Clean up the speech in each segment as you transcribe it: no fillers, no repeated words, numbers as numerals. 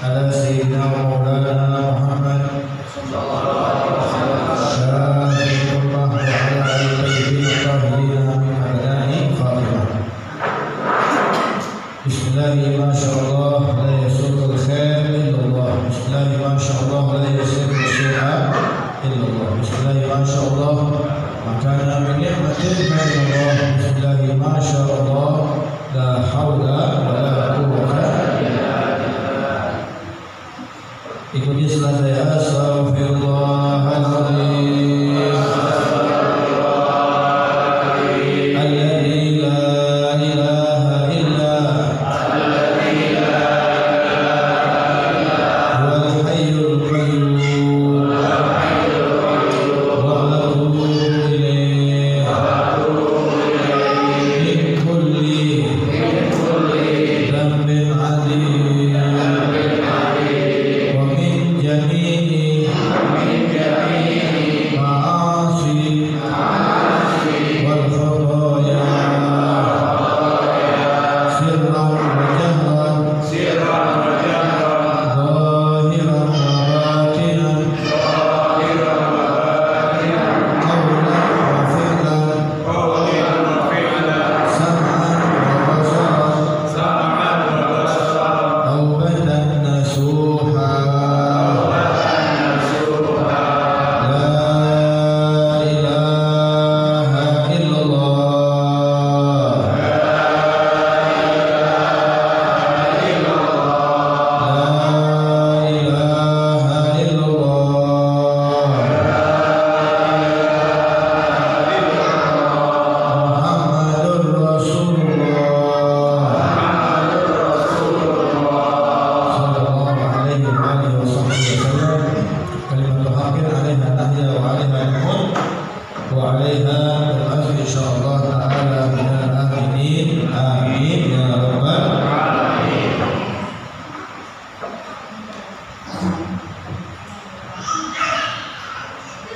على سيدنا ومولانا محمد شاهد الله وعلى آله الطيبين الطاهرين من أعدائه فاطمة. بسم الله ما شاء الله لا يسوق الخير إلا الله. بسم الله ما شاء الله لا يسوق السوء إلا الله. بسم الله ما شاء الله ما كان من نعمة فمن الله. بسم الله ما شاء الله لا حول ولا قوة إلا بالله. Ikuti setelah saya. Astaghfirullahaladzim.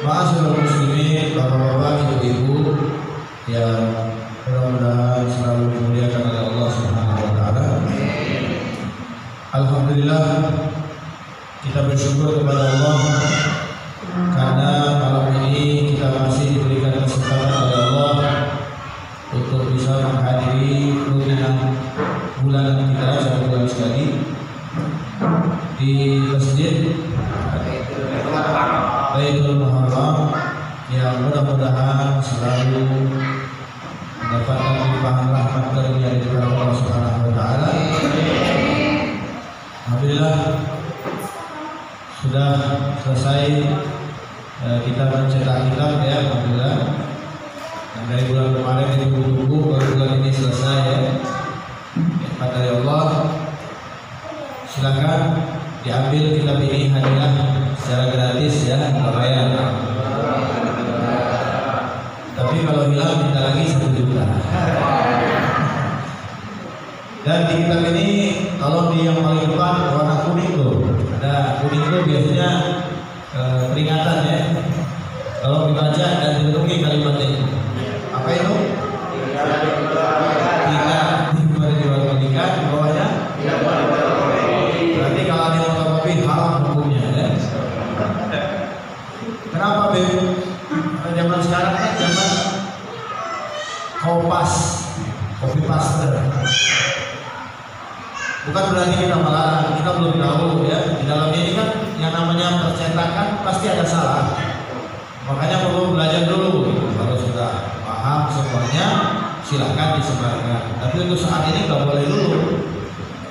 Ma'asyiral muslimin, bapak-bapak, ibu-ibu yang mudah-mudahan selalu dimuliakan oleh Allah Subhanahu wa taala. Alhamdulillah, kita bersyukur kepada Allah karena malam ini kita masih diberikan kesempatan oleh Allah untuk bisa menghadiri rutinan bulanan kita satu bulan sekali di masjid Baitul Muharram, yang mudah-mudahan selalu mendapatkan limpahan rahmat karunia dari Allah Subhanahu wa taala. Alhamdulillah sudah selesai kita mencetak kitab ya, alhamdulillah. Dan dari bulan kemarin itu tunggu baru bulan ini selesai ya. Nikmat dari Allah. Silakan diambil kitab ini hadiah secara gratis ya, nggak bayar. Tapi kalau hilang minta lagi 1 juta. Dan di kitab ini kalau di yang paling depan warna kuning tuh, ada kuning tuh biasanya peringatan ya. Kalau dibaca dan direnungi kalimatnya itu apa itu? Tidak dibuat-buatkan, di bawahnya. Berarti kalau ada fotokopi haram hukumnya ya. Kenapa Beb? Zaman sekarang kan zaman kopas, copy paste. Bukan berarti kita melarang, kita belum tahu ya. Di dalam ini kan yang namanya percetakan pasti ada salah. Makanya perlu belajar dulu. Kalau sudah paham semuanya, silakan disebarkan. Tapi untuk saat ini nggak boleh dulu.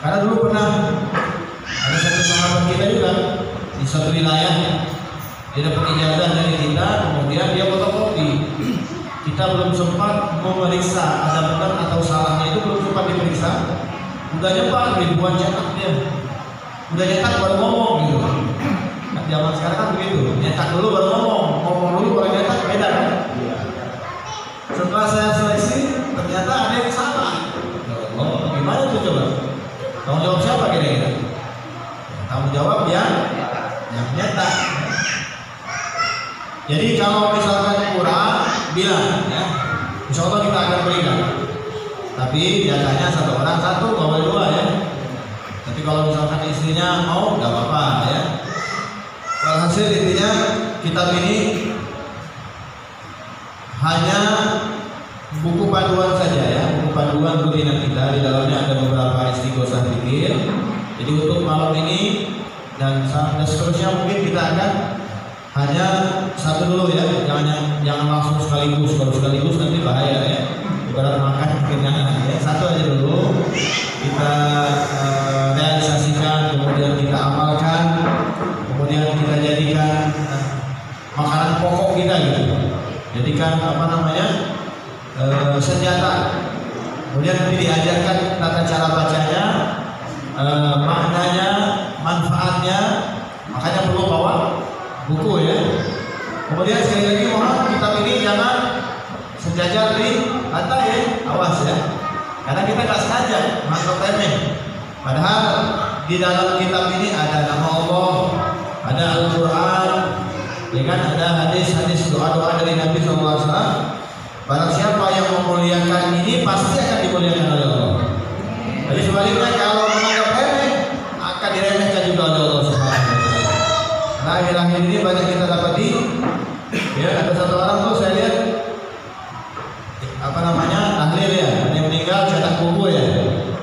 Karena dulu pernah ada satu sahabat kita juga di satu wilayah, dia dapat ijazah dari kita, kemudian dia fotokopi. Kita belum sempat memeriksa ada benar atau salahnya, itu belum sempat diperiksa. Udah nyebar ribuan cetak dia. Udah nyetak baru ngomong gitu. Nah, zaman sekarang kan begitu, nyetak dulu baru ngomong dulu baru nyetak, beda kan? Setelah saya seleksi, ternyata ada yang salah. Oh, gimana tuh coba? Tanggung jawab siapa kira-kira? Tanggung jawab yang nyetak. Jadi kalau misalkan kurang, bilang ya. Insya Allah kita akan berikan. Tapi biasanya satu orang satu, nggak boleh 2 ya. Tapi kalau misalkan istrinya mau nggak apa-apa ya. Walhasil intinya kitab ini hanya buku panduan saja ya, buku panduan rutinan kita. Di dalamnya ada beberapa istighosah zikir. Jadi untuk malam ini dan seterusnya mungkin kita akan hanya satu dulu ya, jangan langsung sekaligus. Kalau sekaligus nanti bahaya ya, ibarat makan kenyang ya. Satu aja dulu kita realisasikan, kemudian kita amalkan, kemudian kita jadikan makanan pokok kita gitu. Jadikan apa namanya senjata. Kemudian nanti diajarkan tata cara bacanya, maknanya, manfaatnya. Makanya perlu bawa buku ya. Kemudian sekali lagi mohon kitab ini jangan sejajar di lantai ya, awas ya. Karena kita nggak sengaja masuk remeh. Padahal di dalam kitab ini ada nama Allah, ada Al-Quran, ya kan, ada hadis-hadis doa-doa dari Nabi SAW. Barang siapa yang memuliakan ini pasti akan dimuliakan oleh Allah. Tapi sebaliknya kalau menganggap remeh akan diremehkan juga oleh Allah Subhanahu wa taala. Nah, akhir-akhir ini banyak kita dapati ya, ada satu orang tuh saya lihat apa namanya tahlil ya, ada yang meninggal cetak buku ya,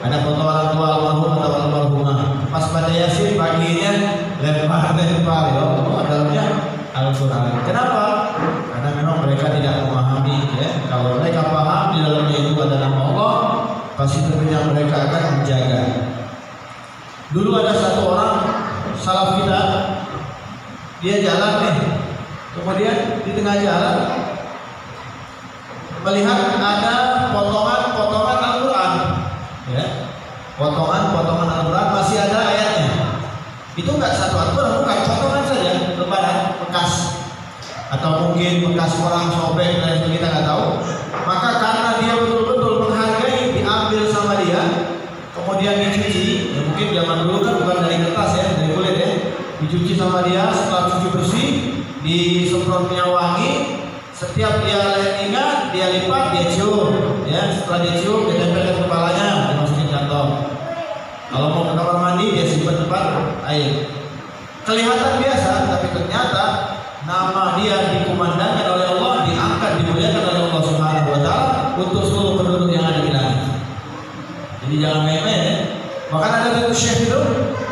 ada foto orang tua almarhum atau almarhumah, pas baca Yasin paginya lempar ya, dalamnya Al-Quran. Kenapa? Karena memang mereka tidak memahami ya. Kalau mereka paham di dalamnya itu ada nama Allah, pasti tentunya mereka akan menjaga. Dulu ada satu orang salaf kita, dia jalan nih, kemudian di tengah jalan melihat ada potongan-potongan Al-Quran ya, potongan-potongan Al-Quran, masih ada ayatnya. Itu enggak satu Al-Quran, bukan potongan saja, lembaran bekas atau mungkin bekas orang sobek dan kita nggak tahu. Maka karena dia betul-betul menghargai, diambil sama dia, kemudian dicuci ya, mungkin zaman dulu kan bukan dari kertas ya, dari kulit ya, dicuci sama dia. Setelah cuci bersih, disemprot minyak wangi. Setiap dia ingat, dia lipat, dia cium ya. Setelah dia cium, dia tempelkan kepalanya, dia masukin kantong. Kalau mau ke kamar mandi, dia simpan tempat air. Kelihatan biasa, tapi ternyata nama dia dikumandangkan oleh Allah, diangkat, dimuliakan oleh Allah Subhanahu wa taala untuk seluruh penduduk yang ada di langit. Jadi jangan main-main ya. Bahkan ada satu syekh itu,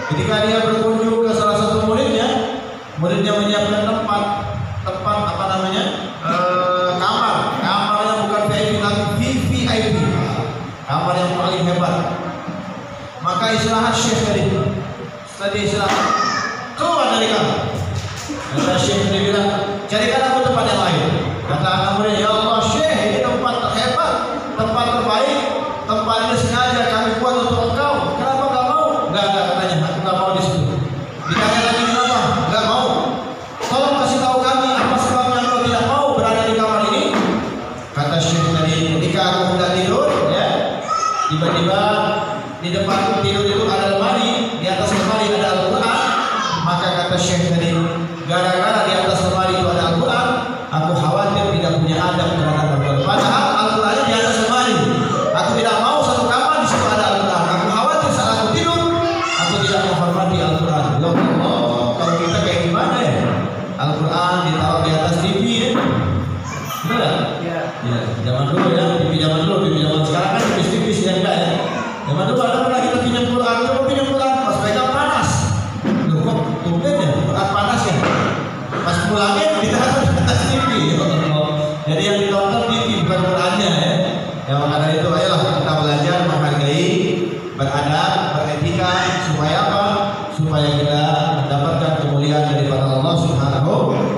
ketika dia berkunjung ke salah satu muridnya menyiapkan tempat apa namanya, kamarnya bukan VIP tapi VVIP, kamar yang paling hebat. Maka istirahat syekh tadi, setelah istirahat keluar dari kamar. Kata syekh dia bilang, carikan aku tempat yang lain. Kata anak murid, ya Allah syekh, ini tempat terhebat, tempat terbaik, tempat ini sengaja kami buat untuk engkau. Kenapa enggak mau? Enggak katanya, aku enggak mau di situ. Ditanya lagi kenapa? Enggak mau. Tolong kasih tahu kami apa sebabnya engkau tidak mau berada di kamar ini. Kata syekh tadi, ketika aku hendak tidur ya, tiba-tiba di depan tidur itu ada lemari, di atas lemari ada Al-Quran. Maka kata syekh tadi, gara-gara di atas lemari itu ada Al-Quran, aku khawatir tidak punya adab terhadap Al-Quran. Padahal Al-Qurannya di atas lemari. Aku tidak mau satu kamar di situ ada Al-Quran. Aku khawatir saat aku tidur, aku tidak menghormati Al-Quran. Ya Allah, kalau kita kayak gimana ya? Al-Quran ditaruh di atas TV ya? Benar? Ya. Zaman dulu ya, TV zaman dulu, TV zaman sekarang kan tipis-tipis ya enggak ya? Zaman dulu ada pernah kita pinjam Quran, coba pinjam Quran, pas pegang panas. Loh kok tumben ya, Quran panas ya? Pas pulangin ditaruh di atas TV. Jadi yang ditonton TV bukan Qurannya ya. Ya maka dari itu ayolah kita belajar menghargai, beradab, beretika, supaya apa? Supaya kita mendapatkan kemuliaan daripada Allah Subhanahu wa taala.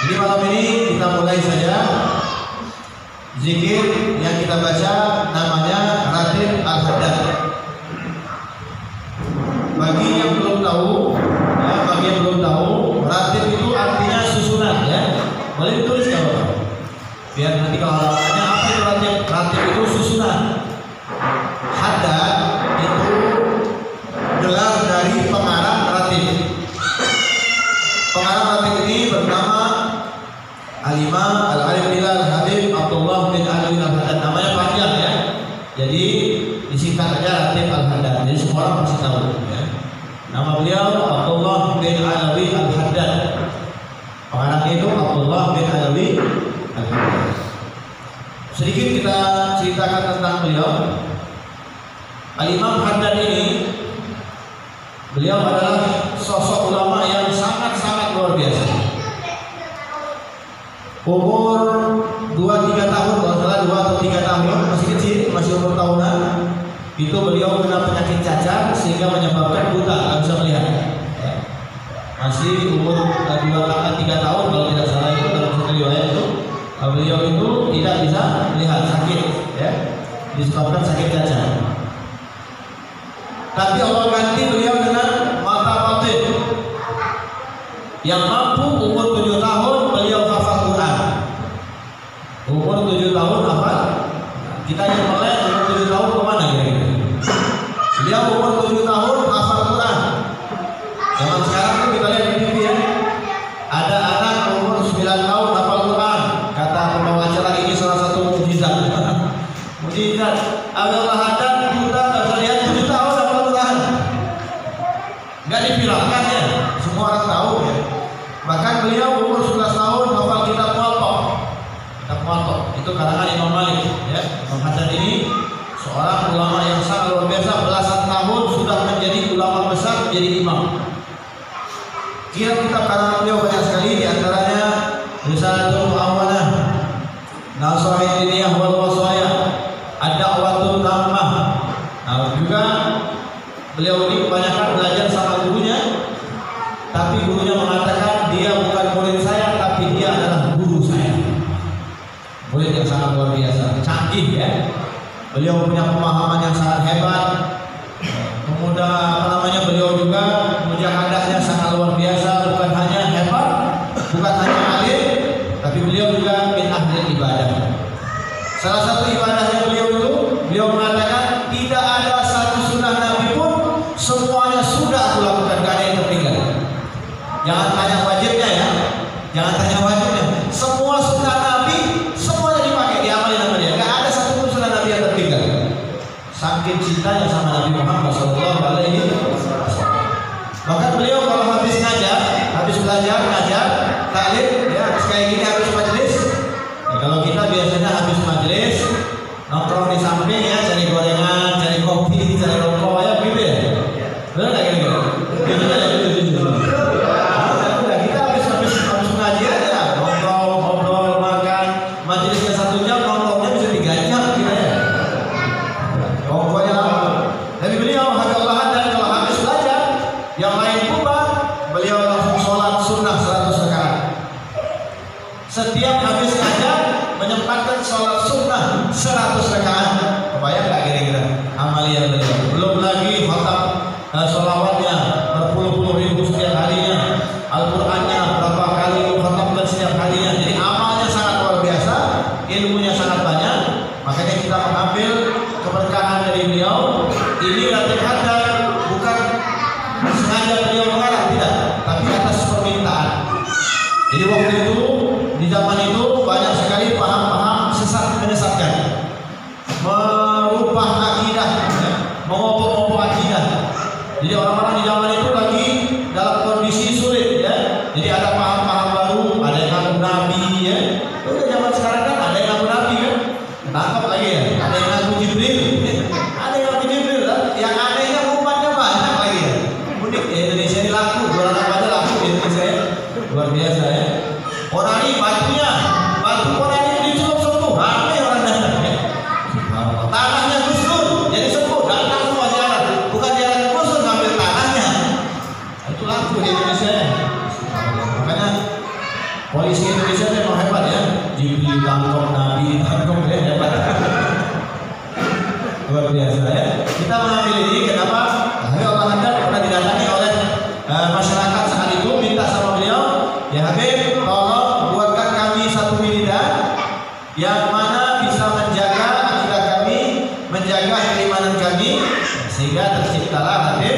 Jadi malam ini kita mulai saja zikir yang kita baca, namanya Ratib Al-Haddad. Bagi yang belum tahu, ratib itu artinya susunan ya. Boleh ditulis kalau biar nanti kalau orang tanya apa itu ratib? Ratib itu susunan. Haddad itu gelar dari pengarang ratib. Pengarang ratib ini bernama Al-Imam Al-Alim Bilal Habib Abdullah bin Ali Al-Haddad. Namanya panjang ya. Jadi disingkat aja Ratib Al-Haddad. Jadi ya. Nama beliau Abdullah bin Alawi Al-Haddad. Pengarang itu Abdullah bin Alawi Al-Haddad. Sedikit kita ceritakan tentang beliau. Al-Imam Haddad ini, beliau adalah sosok ulama yang sangat-sangat luar biasa. Umur 2-3 tahun, kalau salah 2 atau 3 tahun, masih kecil, masih umur tahunan, itu beliau kena penyakit cacar sehingga menyebabkan buta, nggak bisa melihat. Masih umur 2-3 tahun kalau tidak salah, itu dalam satu riwayat itu beliau itu tidak bisa melihat, sakit, ya, disebabkan sakit cacar. Tapi Allah ganti beliau dengan mata batin yang mampu. Umur 7 tahun beliau hafal Quran. Umur 7 tahun hafal. Kita yang melek umur 7 tahun kemana kira-kira? Beliau umur 7 tahun hafal Quran. Zaman sekarang tuh kita lihat di TV ya, ada anak umur 9 tahun hafal Quran. Kata pembawa acara ini salah satu mukjizat. Mukjizat. Allah Haddad buta, nggak bisa lihat, 7 tahun hafal Quran. Nggak dipilahkan ya, semua orang tahu ya. Bahkan beliau umur 11 tahun hafal kitab Muwatta. Kitab Muwatta itu karangan Imam Malik ya. Imam Haddad ini seorang ulama yang sangat luar biasa, belasan tahun sudah menjadi ulama besar, menjadi imam. Kitab karangan beliau banyak sekali, di antaranya Risalatul Mu'awanah, Nasihatul Diniyah wal Wasaya, Ad-Da'watul Tammah. Nah, juga beliau ini kebanyakan belajar sama gurunya, tapi gurunya mengatakan dia bukan murid saya, tapi dia adalah guru saya. Murid yang sangat luar biasa, canggih ya. Beliau punya pemahaman yang sangat hebat. Beliau juga mujahadahnya sangat luar biasa, bukan hanya hebat, bukan hanya alim, tapi beliau juga min ahli ibadah. Salah satu ibadahnya beliau itu, beliau mengatakan tidak ada satu sunnah Nabi pun semuanya sudah aku lakukan, gak ada yang tertinggal. Jangan tanya wajibnya ya, jangan tanya wajibnya. Semua sunnah Nabi semuanya dipakai, diamalin sama dia. Gak ada satu pun sunnah Nabi yang tertinggal. Saking cintanya sama Nabi Muhammad SAW. Bahkan beliau kalau habis ngajar, habis belajar, ngajar, taklim, ya kayak gini habis majelis. Ya, kalau kita biasanya habis majelis nongkrong di samping ya, cari gorengan, cari kopi, cari rokok ya, gitu ya. Benar nggak kira-kira? Gitu aja, gitu. Nah, kita habis ngajar ya, nongkrong, ngobrol, makan, majelisnya 1 jam, nongkrongnya bisa 3 jam, gitu ya. Pokoknya lama. Tapi beliau Habibullah dan kalau habis belajar, yang lain bubar, beliau langsung sholat sunnah 100 rakaat. Setiap habis ngajar menyempatkan sholat sunnah 100 rakaat. Kebayang nggak kira-kira amalia beliau? Belum lagi khatam sholawatnya berpuluh-puluh ribu setiap harinya, Al-Qur'annya berapa kali khatamkan setiap harinya. Jadi amalnya sangat luar biasa, ilmunya sangat banyak. Makanya kita mengambil keberkahan dari beliau. Ini latihan hadar, bukan sengaja beliau mengarang, tidak, tapi atas permintaan. Jadi waktu itu, di zaman itu banyak sekali paham-paham sesat menyesatkan, merubah akidah, ya, mengopok-opok akidah. Jadi orang-orang di zaman itu lagi dalam kondisi sulit, ya. Jadi ada paham-paham baru, ada yang ngaku Nabi, ya. Udah zaman sekarang kan ada yang ngaku Nabi, kan? Tangkap lagi ya, ada yang ngaku Jibril, ada yang ngaku Jibril, yang anehnya umatnya banyak lagi ya. Unik ya, Indonesia ini laku, jualan apa aja laku di Indonesia ya. Luar biasa ya. Orang ini batunya, batu orang ini dicukup sembuh, ramai orang datang ya. Tanahnya gusur, jadi sembuh, datang semua ziarah. Bukan ziarah gusur, ngambil tanahnya. Itu laku di Indonesia ya. Makanya polisi Indonesia memang hebat ya. Jibril tangkap, Nabi tangkap ya, hebat. Luar biasa ya. Kita mengambil ini kenapa? Karena Allah Anda pernah didatangi oleh masyarakat saat itu, minta sama beliau, ya Habib, tolong buatkan kami satu wiridan yang mana bisa menjaga akidah kami, menjaga keimanan kami, sehingga terciptalah Habib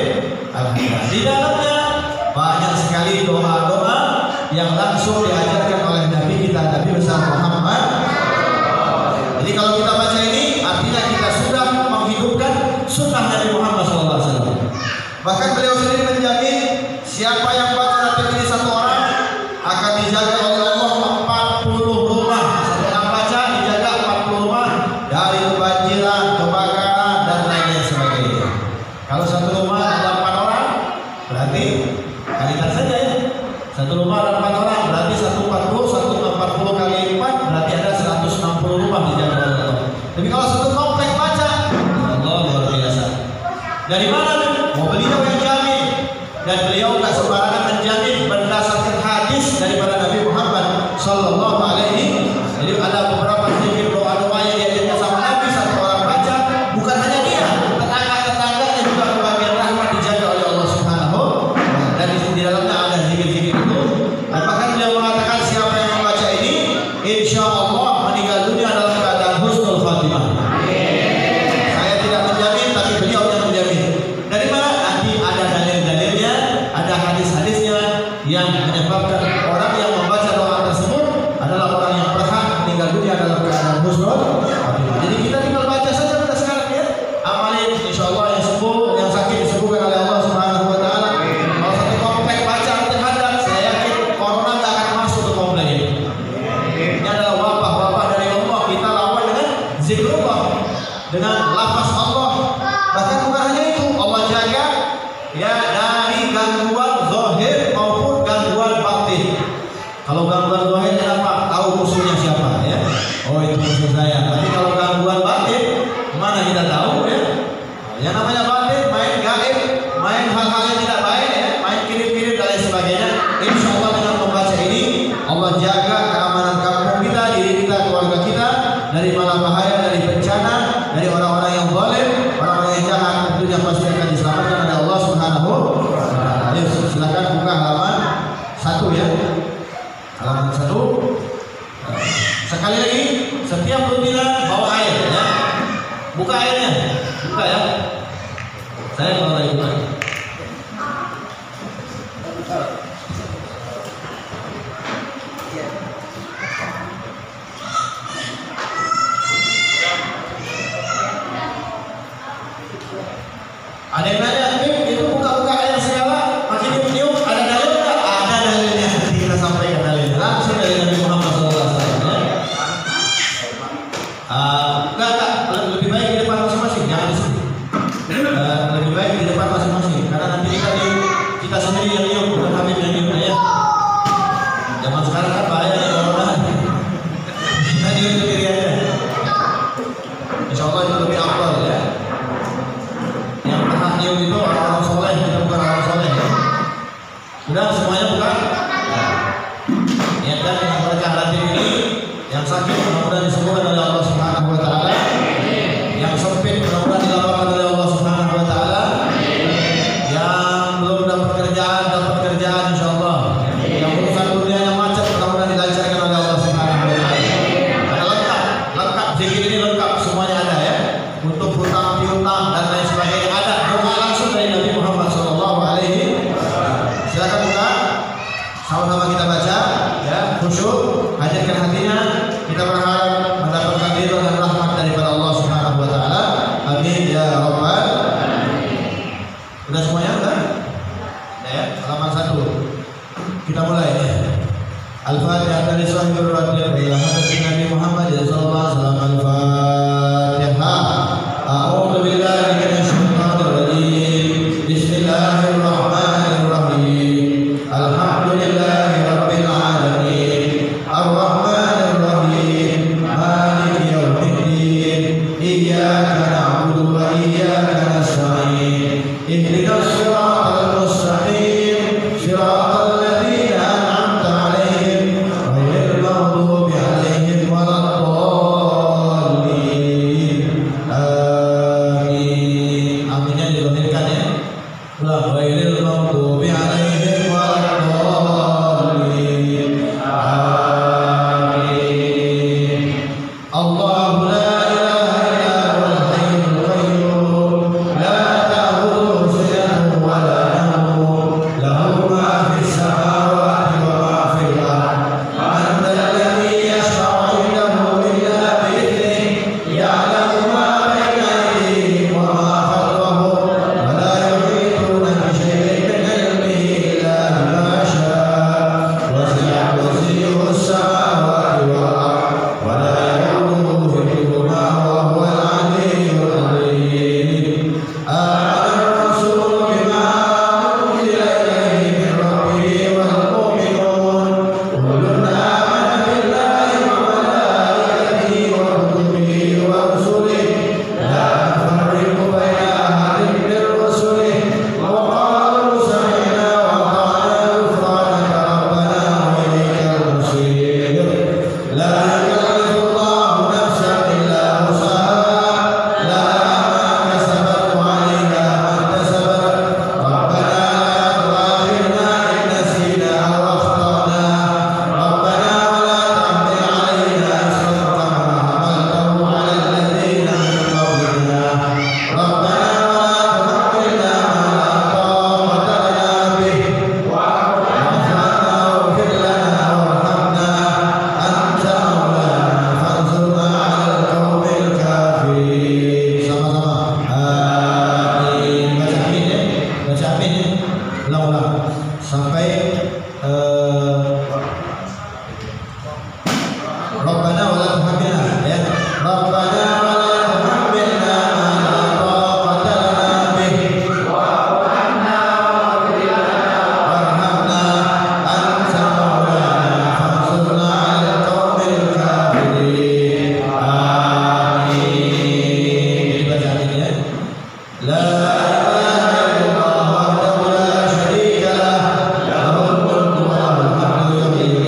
Al-Hidayah. Di dalamnya banyak sekali doa-doa yang langsung diajarkan oleh Nabi kita, Nabi besar Muhammad. Jadi kalau kita baca ini, artinya kita sudah menghidupkan sunnah Nabi Muhammad SAW. Bahkan beliau sendiri menjamin siapa yang baca ratib ini satu orang akan dijaga oleh Allah 40 rumah. Satu orang baca dijaga 40 rumah dari kebanjiran, kebakaran dan lain-lain sebagainya. Kalau satu rumah ada 4 orang, berarti kalikan saja ya. Satu rumah ada 4 orang, berarti 140 kali 4 berarti ada 160 rumah dijaga oleh Allah. Tapi kalau satu komplek baca, Allah luar biasa. Dari mana? Beliau yang jamin, dan beliau tak sembarangan menjamin berdasarkan hadis daripada Nabi Muhammad Sallallahu Alaihi. Jadi ada beberapa zikir doa-doa yang diajarkan sama Nabi, satu orang baca, bukan hanya dia, tetangga-tetangganya juga kebagian rahmat dijaga oleh Allah Subhanahu. Dan di dalamnya ada zikir-zikir itu. Dan bahkan beliau mengatakan siapa yang membaca ini, insya Allah meninggal dunia dalam keadaan husnul khatimah. Saya tidak menjamin, tapi beliau yang menjamin. Dari mana? Nanti ada dalil-dalilnya, ada hadis-hadisnya yang menyebabkan orang yang membaca doa tersebut adalah orang yang berhak meninggal dunia dalam keadaan husnul khatimah. Jadi kita tinggal baca saja pada sekarang ya. Amalin, insya Allah yang sembuh, yang sakit disembuhkan oleh Allah Subhanahu Wa Taala. Kalau satu komplek baca terhadap, saya yakin corona nggak akan masuk ke komplek ini. Ini adalah wabah dari Allah. Kita lawan dengan zikrullah, dengan lafaz Allah. Bahkan bukan hanya itu, Allah jaga ya dari gangguan zahir maupun gangguan batin. Kalau gangguan zahir apa? Tahu musuhnya siapa ya? Oh itu musuh saya. Tapi kalau gangguan batin, mana kita tahu ya? Yang namanya batin, main gaib, main hal-hal yang tidak baik ya, main kirim-kirim dan lain sebagainya. Insya Allah dengan membaca ini, Allah jaga keamanan kampung kita, diri kita, keluarga kita dari malapetaka, dari bencana, dari orang-orang yang zalim, orang-orang yang jahat. Tentunya pasti akan diselamatkan oleh Allah Subhanahu wa Ta'ala. Ayo silakan buka halaman 1 ya. Halaman 1. Sekali lagi, setiap rutina bawa air ya. Buka airnya. Buka ya. Saya kalau lagi buka. Ada yang nanya, itu buka-buka air segala, masih niup-niup, ada dalil nggak? Ada dalilnya, nanti kita sampaikan dalilnya langsung dari Nabi Muhammad SAW ya. Enggak, lebih baik di depan masing-masing, jangan di sini. Lebih baik di depan masing-masing, karena nanti kita sendiri yang niup, bukan Habib yang niup ya. Zaman sekarang kan bahaya ya orang-orang. Kita niup sendiri aja. Insya Allah itu lebih afdal ya. Niup itu orang-orang soleh, kita bukan orang soleh ya. Sudah semuanya bukan? Niatkan dengan berkah ratib ini, yang sakit mudah-mudahan disembuhkan oleh Allah Subhanahu Wa Taala, yang sempit mudah-mudahan dilapangkan oleh Allah Subhanahu Wa Taala, yang belum dapat kerjaan insya Allah, yang urusan dunianya macet mudah-mudahan dilancarkan oleh Allah Subhanahu Wa Taala. Ada lengkap zikir ini lengkap, semuanya ada ya. Untuk hutang piutang dan lain sebagainya ada. Langsung dari Nabi Muhammad Sallallahu Alaihi Wasallam. Silakan buka, sama-sama kita baca, ya khusyuk, hadirkan hatinya. Kita berharap mendapatkan ridho dan rahmat daripada Allah Subhanahu Wa Taala. Amin ya Rabbal Alamin. Udah semuanya udah? Ya, halaman 1. Kita mulai ya. Al-Fatihah dari Sahihul Radiyah ila hadatin Nabi Muhammad Sallallahu Alaihi Wasallam. Al-Fatihah. A'udzu billahi minasy syaithanir rajim. Bismillahirrahmanirrahim. Alhamdulillahi rabbil alamin. Ar-Rahmanir Rahim. Maliki yaumiddin. Iyyaka na'budu wa iyyaka nasta'in. Ihdinas siratal mustaqim. Siratal ladzina an'amta 'alaihim ghairil maghdubi 'alaihim waladdallin. Amin. Aminnya dilahirkan ya. Ghairil maghdubi 'alaihim waladdallin. Amin. Allahu la ilaha illa huwal hayyul qayyum. La ta'khudhuhu sinatun wa la nawm. Lahu ma fis samawati wa ma fil ardh. Man dhal ladzi yashfa'u 'indahu illa bi'idhnihi. Ya'lamu ma bayna aydihim wa ma khalfahum. Wa la yuhituna ini ulang-ulang sampai Rabbana wa la tuhammilna ya. Rabbana wa la tuhammilna ma la taqata lana bih wa'fu 'anna waghfir lana warhamna anta maulana fansurna 'alal qaumil kafirin. Amin. Dibaca ini ya. La ilaha illallah wahdahu la syarika lah lahul mulku wa lahul hamdu yuhyi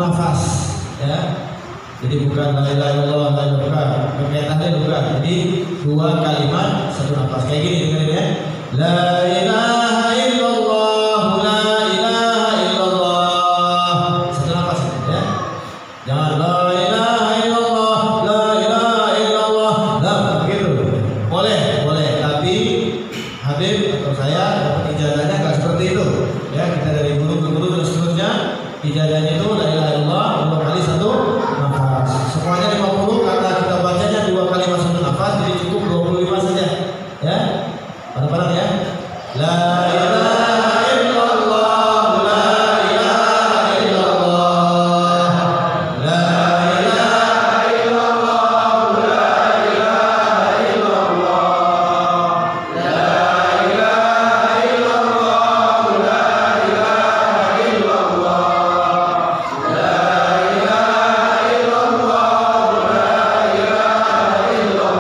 nafas, ya. Jadi bukan la ilaha illallah, la ilaha kekaitannya bukan. Jadi dua kalimat satu nafas kayak gini dengerin ya. La ilaha illallah, la ilaha illallah. Satu nafas ya. Jangan la ilaha illallah, la ilaha illallah. Lah begitu. Boleh, boleh, tapi Habib atau saya dapat ijazahnya nggak seperti itu. Ya, kita dari guru ke guru dan seterusnya. Ijazahnya itu la ilaha illallah 2 kali satu nafas. Semuanya 50 karena kita bacanya 2 kali satu nafas jadi cukup 25 saja. Ya. Bareng-bareng ya. La ilaha illallah, la ilaha illallah. La ilaha illallah, la ilaha illallah. La ilaha illallah, la ilaha illallah. La ilaha illallah, la ilaha illallah.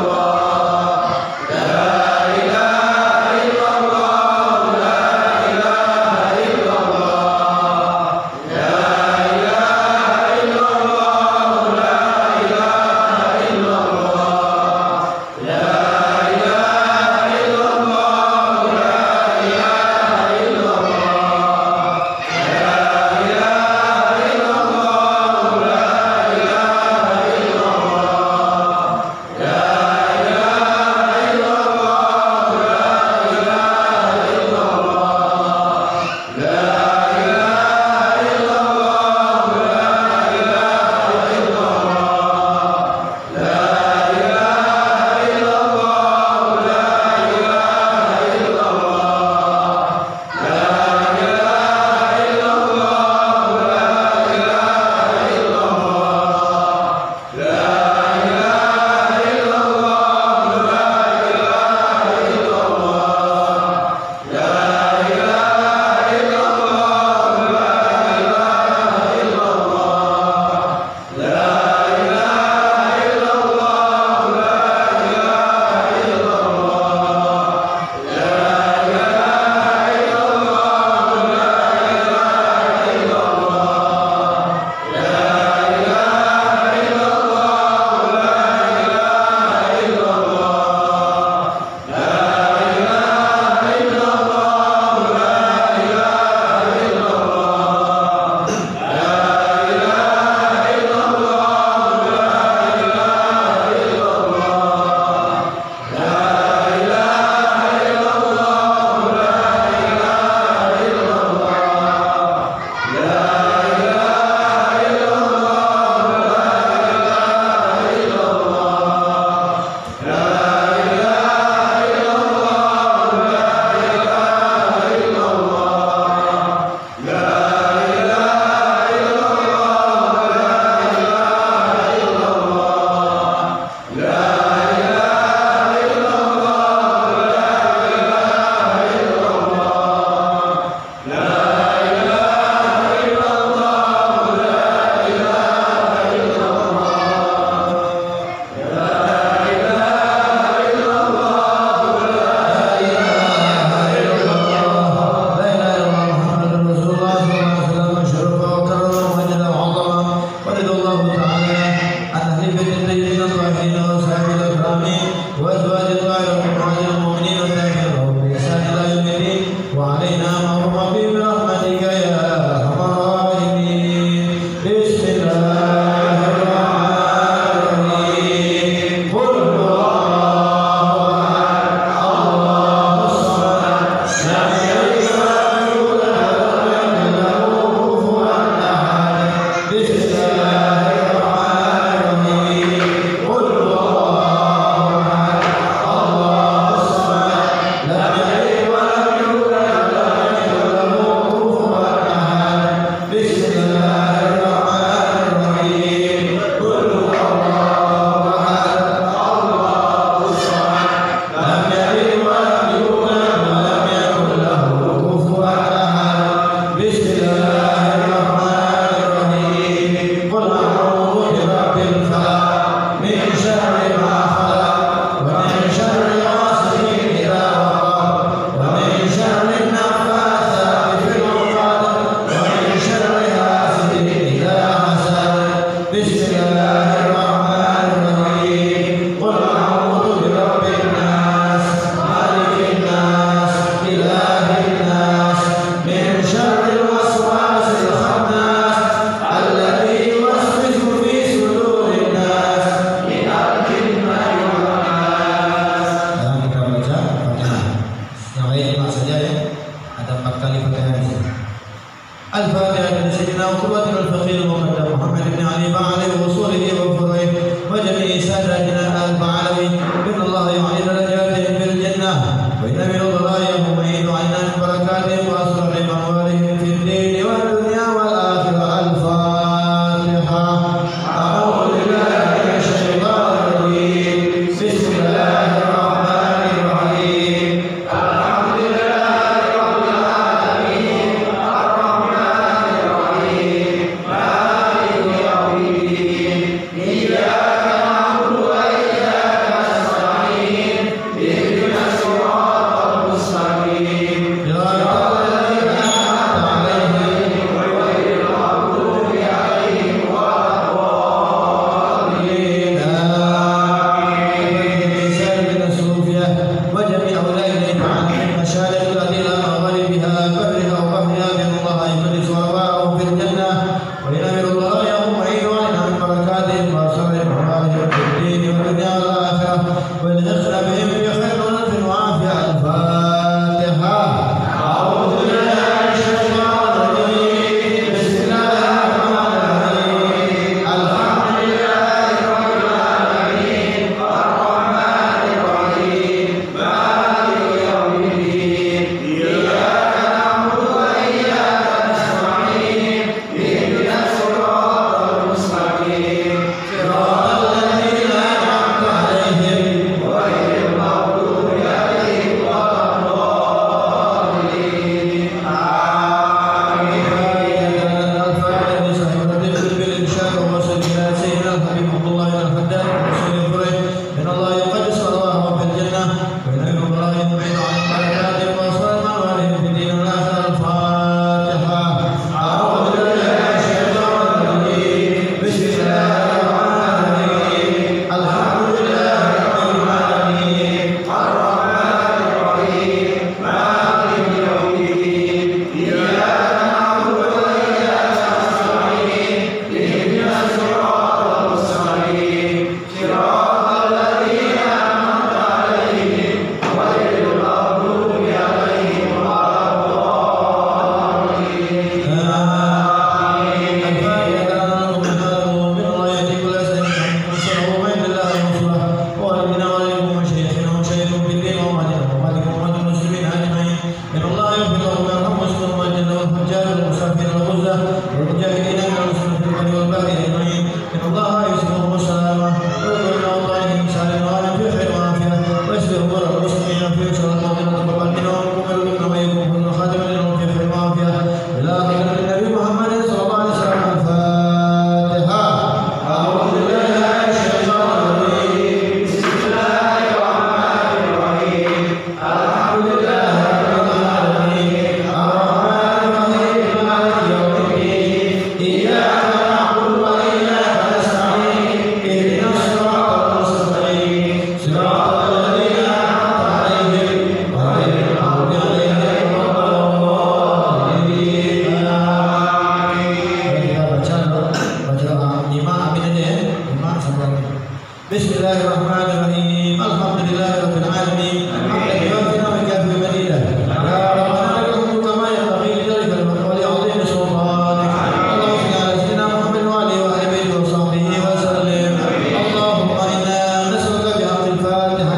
Bismillahirrahmanirrahim. Alhamdulillahirabbil alamin. Hamdan yuwafiqu wa yukafi madidah. Ya Rabbana lakal hamdu kama yanbaghi li jalalika wa li 'azimi sultanik. Allahumma salli ala sayyidina Muhammad wa alihi wa sahbihi wa sahbihi wa sallim. Allahumma inna nas'aluka bi haqqil Fatihah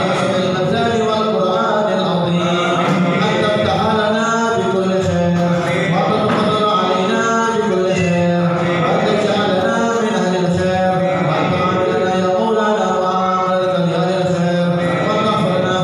wa sabil al-Azhar wal Qur'an al-'azim. An taftaha lana bi kulli khair wa tatafaddal 'alaina bi kulli khair wa taj'alna min ahli al-khair wa ta'amilna ya مولانا وعاملك بأهل الخير وتغفرنا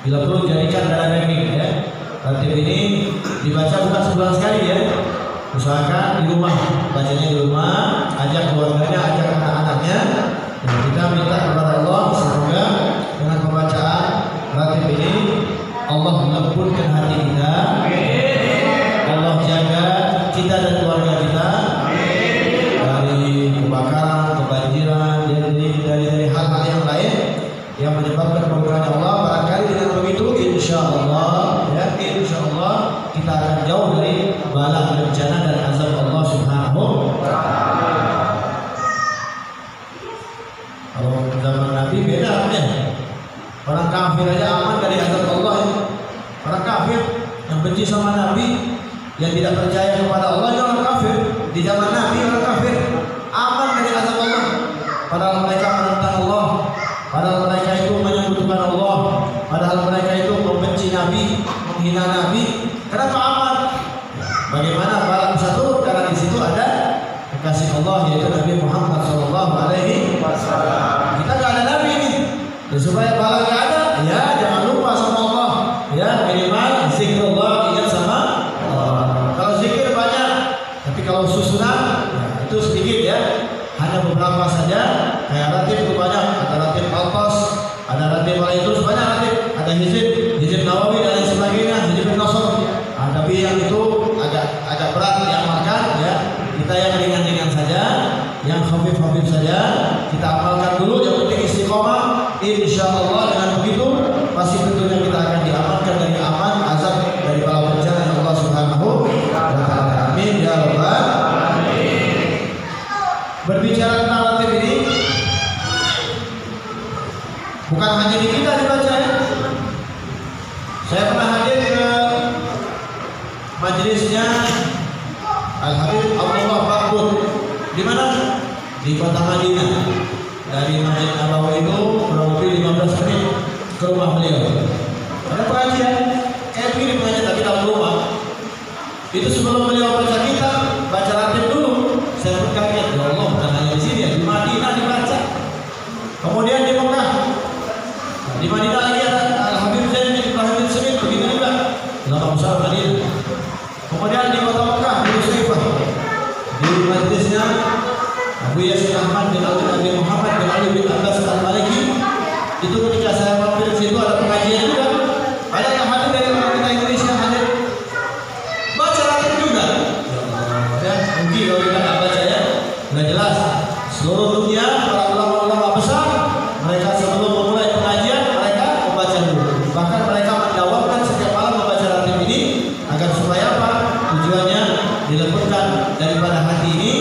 Bila perlu jadikan darah daging ya. Ratib ini dibaca bukan sebulan sekali ya. Usahakan di rumah, bacanya di rumah, ajak keluarganya, ajak anak-anaknya. Dan kita minta kepada Allah semoga dengan pembacaan ratib ini Allah melembutkan hati kita, Allah jaga kita dan keluarga kita dari kebakaran, kebanjiran, dari hal-hal yang lain yang menyebabkan kemurkaan Allah. Barangkali dengan begitu insya Allah ya, insya Allah kita akan jauh dari bala bencana dan azab Allah Subhanahu wa ta'ala. Kalau zaman Nabi beda ya. Orang kafir aja aman dari azab Allah ya. Orang kafir yang benci sama Nabi, yang tidak percaya kepada Allah, itu orang kafir. Di zaman Nabi orang kafir aman dari azab Allah. Padahal mereka menentang Allah, padahal mereka itu menyekutukan Allah, padahal mereka itu membenci Nabi, menghina Nabi. Kenapa aman? Bagaimana bala bisa turun? Karena di situ ada kekasih Allah yaitu Nabi Muhammad SAW. Kita nggak ada Nabi ini. Dan supaya bala nggak ada, ya jangan lupa sama Allah. Ya minimal zikrullah, ingat sama Allah. Kalau zikir banyak, tapi kalau susunan ya, itu sedikit ya. Hanya beberapa saja. Kayak ratib itu banyak. Ada ratib Al-Qas, ada ratib Al-Idrus, banyak ratib. Ada hizib Nawawi dan lain sebagainya, hizib Nasr. Tapi yang itu agak berat diamalkan ya. Kita yang ringan-ringan saja, yang khafif-khafif saja kita amalkan dulu. Yang penting istiqomah. Insya Allah dengan begitu pasti tentunya kita akan diamankan dari aman azab dari bala bencana yang Allah Subhanahu wa ta'ala. Amin ya rabbal alamin. Berbicara tentang ratib ini bukan hanya di kita dibaca ya. Saya pernah hadir ke majelisnya Al-Habib Abdullah Ba'bud. Di mana? Di kota Madinah. Dari Masjid Nabawi itu kurang lebih 15 menit ke rumah beliau. Ada pengajian, pilih pengajian tapi dalam rumah. Itu sebelum beliau baca kitab, baca ratib dulu. Saya pun kaget, ya Allah, bukan hanya di sini ya, di Madinah dibaca. Kemudian di Mekah, di Madinah lagi ada Al-Habib Zain bin Ibrahim bin Semit, begitu juga. Ulama besar Madinah. Kemudian di kota Mekah, di Usaifah, di majlisnya Abu Yasin Ahmad bin Abi Muhammad bin Ali bin Abbas Al-Maliki. Itu ketika saya mampir di situ ada pengajian juga. Ada yang hadir dari orang kita Indonesia hadir. Baca ratib juga. Ya, mungkin kalau kita nggak baca ya, udah jelas. Seluruh dunia para ulama-ulama besar, mereka sebelum memulai pengajian mereka membaca dulu. Bahkan mereka mendawamkan setiap malam membaca ratib ini agar supaya apa? Tujuannya dilembutkan daripada hati ini.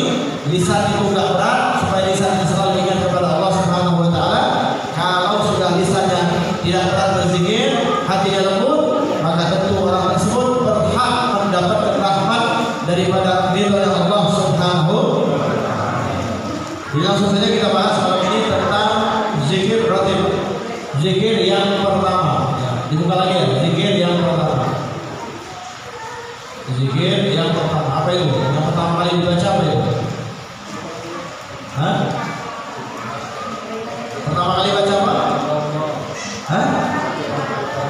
Lisan itu enggak berat, supaya lisannya selalu ingat kepada Allah Subhanahu wa ta'ala. Kalau sudah lisannya tidak berat berzikir, hatinya lembut, maka tentu orang tersebut berhak mendapatkan rahmat daripada ridha Allah Subhanahu wa ta'ala. Jadi langsung saja kita bahas malam ini tentang zikir ratib. Zikir yang pertama. Dibuka lagi ya, zikir yang pertama. Zikir yang pertama. Apa itu? Yang pertama kali dibaca apa itu? Hah? Pertama kali baca apa? Hah?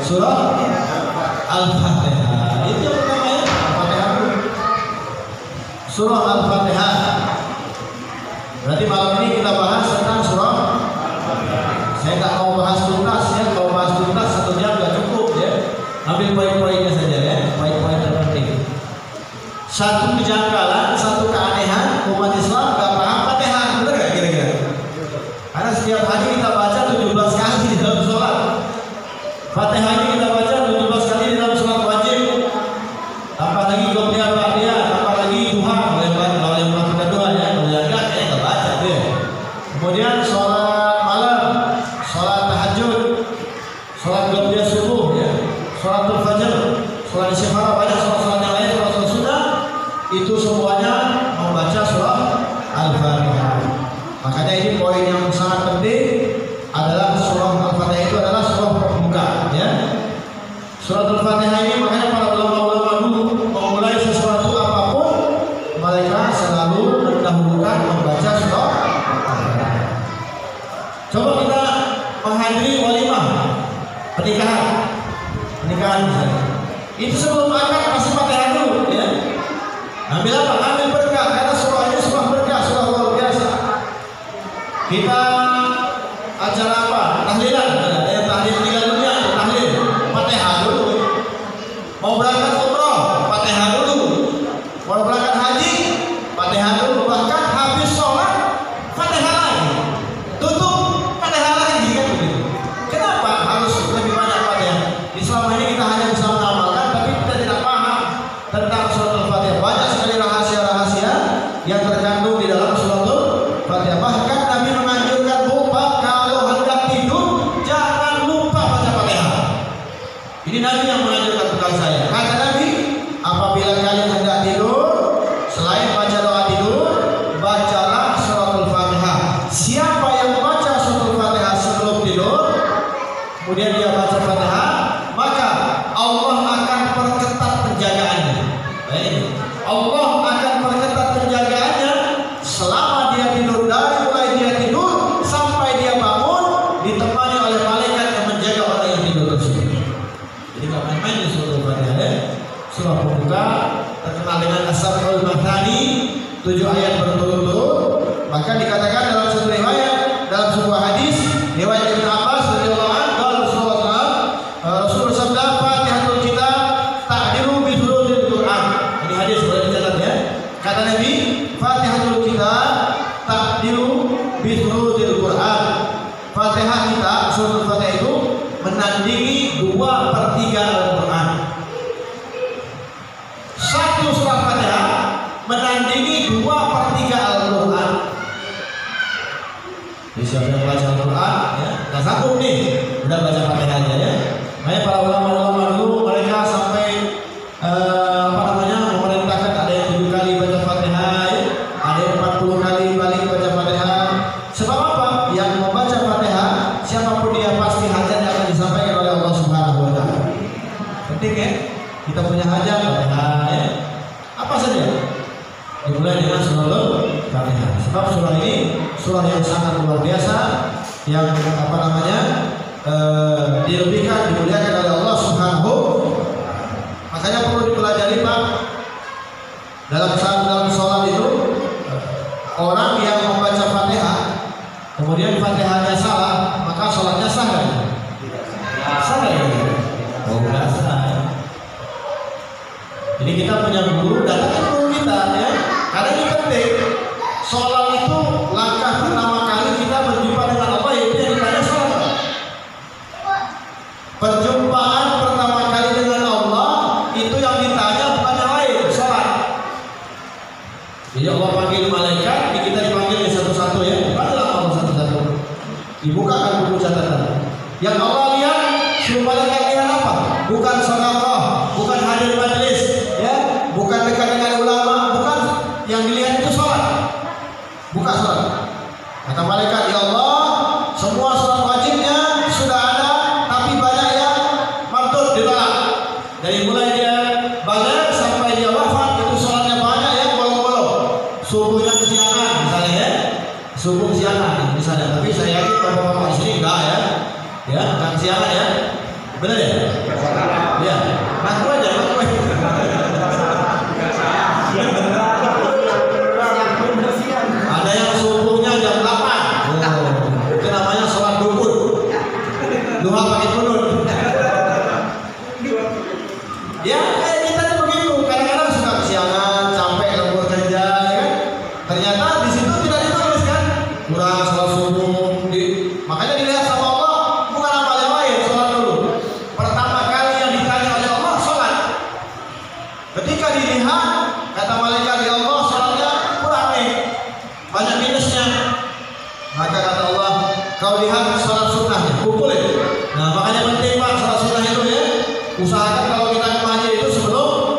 Surah Al-Fatihah. Itu yang pertama ya, Al-Fatihah. Surah Al-Fatihah. Berarti malam ini kita bahas tentang surah Al-Fatihah. Saya nggak mau bahas tuntas ya. Kalau bahas tuntas 1 jam nggak cukup ya. Ambil poin-poinnya saja ya, poin-poin terpenting. Satu kejanggalan, satu keanehan umat Islam nggak paham Fatihah. Benar nggak kira-kira? Karena setiap hari kita baca 17 kali di dalam sholat. Fatihah ini kita baca 17 kali di dalam sholat wajib. Tambah lagi qobliyah ba'diyah, tambah lagi duha. Kalau yang melakukan doa ya, kalau yang enggak ya nggak baca deh. Kemudian sholat malam, sholat tahajud, sholat qobliyah subuh ya, sholatul fajr, sholat istikharah, banyak sholat-sholat yang lain, sholat sunnah. Itu semuanya membaca surah Al-Fatihah. Makanya ini poin yang sangat penting adalah surah Al-Fatihah itu adalah surah pembuka ya. Surah Al-Fatihah ini makanya para ulama-ulama dulu memulai sesuatu apapun mereka selalu mendahulukan membaca surah Al-Fatihah. Coba kita menghadiri walimah pernikahan. nikahan misalnya. Itu sebelum akad masih Fatihah dulu ya. Ambil apa? Ambil berkah, karena surah ini surah berkah, surah luar biasa. Kita acara apa? Tahlilan, ada yang tahlil meninggal dunia, tahlil, Fatihah dulu. Mau berangkat umroh, Fatihah dulu. Mau berangkat haji, Fatihah dulu. Bahkan habis sholat, Fatihah lagi. Tutup, Fatihah lagi kan begitu. Kenapa harus lebih banyak Fatihah? Di selama ini kita hanya bisa mengamalkan, tapi kita tidak paham tentang suratul Fatihah. Banyak sekali rahasia-rahasia yang terkandung di dalam suratul Fatihah. Bahkan Nabi menganjurkan lupa kalau hendak tidur jangan lupa baca Fatihah. Ini Nabi yang menganjurkan bukan saya. Kata Nabi, apabila kalian hendak tidur, selain baca doa tidur, bacalah suratul Fatihah. Siapa yang baca suratul Fatihah sebelum tidur, kemudian dia baca Fatihah, maka Allah akan perketat penjagaannya. Allah akan perketat penjagaannya selama dia tidur, dari mulai dia tidur sampai dia bangun, ditemani oleh malaikat yang menjaga orang yang tidur tersebut. Jadi nggak main-main di suratul Fatihah ya. Surah pembuka terkenal dengan As-Sab'ul Mathani, 7 ayat berturut-turut. Maka dikatakan dalam satu riwayat, dalam sebuah hadis riwayat Ibnu Abbas radhiyallahu anhu, Rasulullah sabda, Fatihatul Kitab ta'dilu bi thuluthil Qur'an. Ini hadis boleh dicatat ya. Kata Nabi, Fatihatul Kitab ta'dilu bi thuluthil Qur'an. Fatihah kita, suratul Fatihah itu menandingi 2/3 Al-Qur'an. Satu surah Fatihah menandingi 2/3 Al-Qur'an. Jadi siapa yang baca Al-Quran ya, nggak sanggup nih, udah baca Fatihahnya ya. Makanya para ulama-ulama dulu mereka sampai memerintahkan ada yang 7 kali baca Fatihah ya, ada yang 40 kali balik baca Fatihah. Sebab apa? Yang membaca Fatihah siapapun dia pasti hajatnya akan disampaikan oleh Allah Subhanahu wa taala. Penting ya, kita punya hajat Fatihah ya. Apa saja? Dimulai dengan surah Fatihah. Sebab surah ini surah yang sangat luar biasa, yang dilebihkan, dimuliakan oleh Allah Subhanahu. Makanya perlu dipelajari Pak. Dalam sholat itu orang yang membaca Fatihah kemudian Fatihahnya salah, maka sholatnya sah kan? Sah ya? Oh, enggak sah. Jadi kita punya guru, datangkan guru kita ya. Karena ini penting. Sholat itu langkah pertama kali kita berjumpa dengan Allah, yaitu yang ditanya sholat. Perjumpaan pertama kali dengan Allah itu yang ditanya bukan yang lain, sholat. Jadi Allah panggil malaikat, kita dipanggil satu-satu ya. Bacalah Allah satu-satu. Dibukakan buku catatan. Yang Allah lihat, suruh malaikat lihat apa? Bukan sedekah, bukan hadir majelis, ya, bukan dekat dengan ulama, bukan. Yang dilihat itu sholat. Buka sholat. Kata malaikat, ya Allah, semua sholat wajibnya sudah ada, tapi banyak yang mardud ditolak. Dari mulai dia balik sampai dia wafat itu sholatnya banyak yang bolong-bolong. Subuhnya kesiangan misalnya ya, subuh kesiangan misalnya. Tapi saya yakin bapak-bapak di sini enggak ya, ya enggak kesiangan ya, benar ya? Ya, ngaku aja, ngaku aja. Ada yang subuhnya jam 8. Itu namanya sholat duhur. Duha pakai kunut. Ya, kita tuh begitu. Kadang-kadang suka kesiangan, capek lembur kerja, ya kan? Ternyata di situ tidak ditulis kan? Kurang sholat subuh. Makanya dilihat sama Allah, bukan amal yang lain, sholat dulu. Pertama kali yang ditanya oleh Allah, sholat. Ketika dilihat, kata malaikat, ya Allah, sholatnya kurang nih, banyak minusnya. Maka kata Allah, kau lihat sholat sunnahnya, kumpulin. Nah makanya penting Pak, sholat sunnah itu ya. Usahakan kalau kita ke masjid itu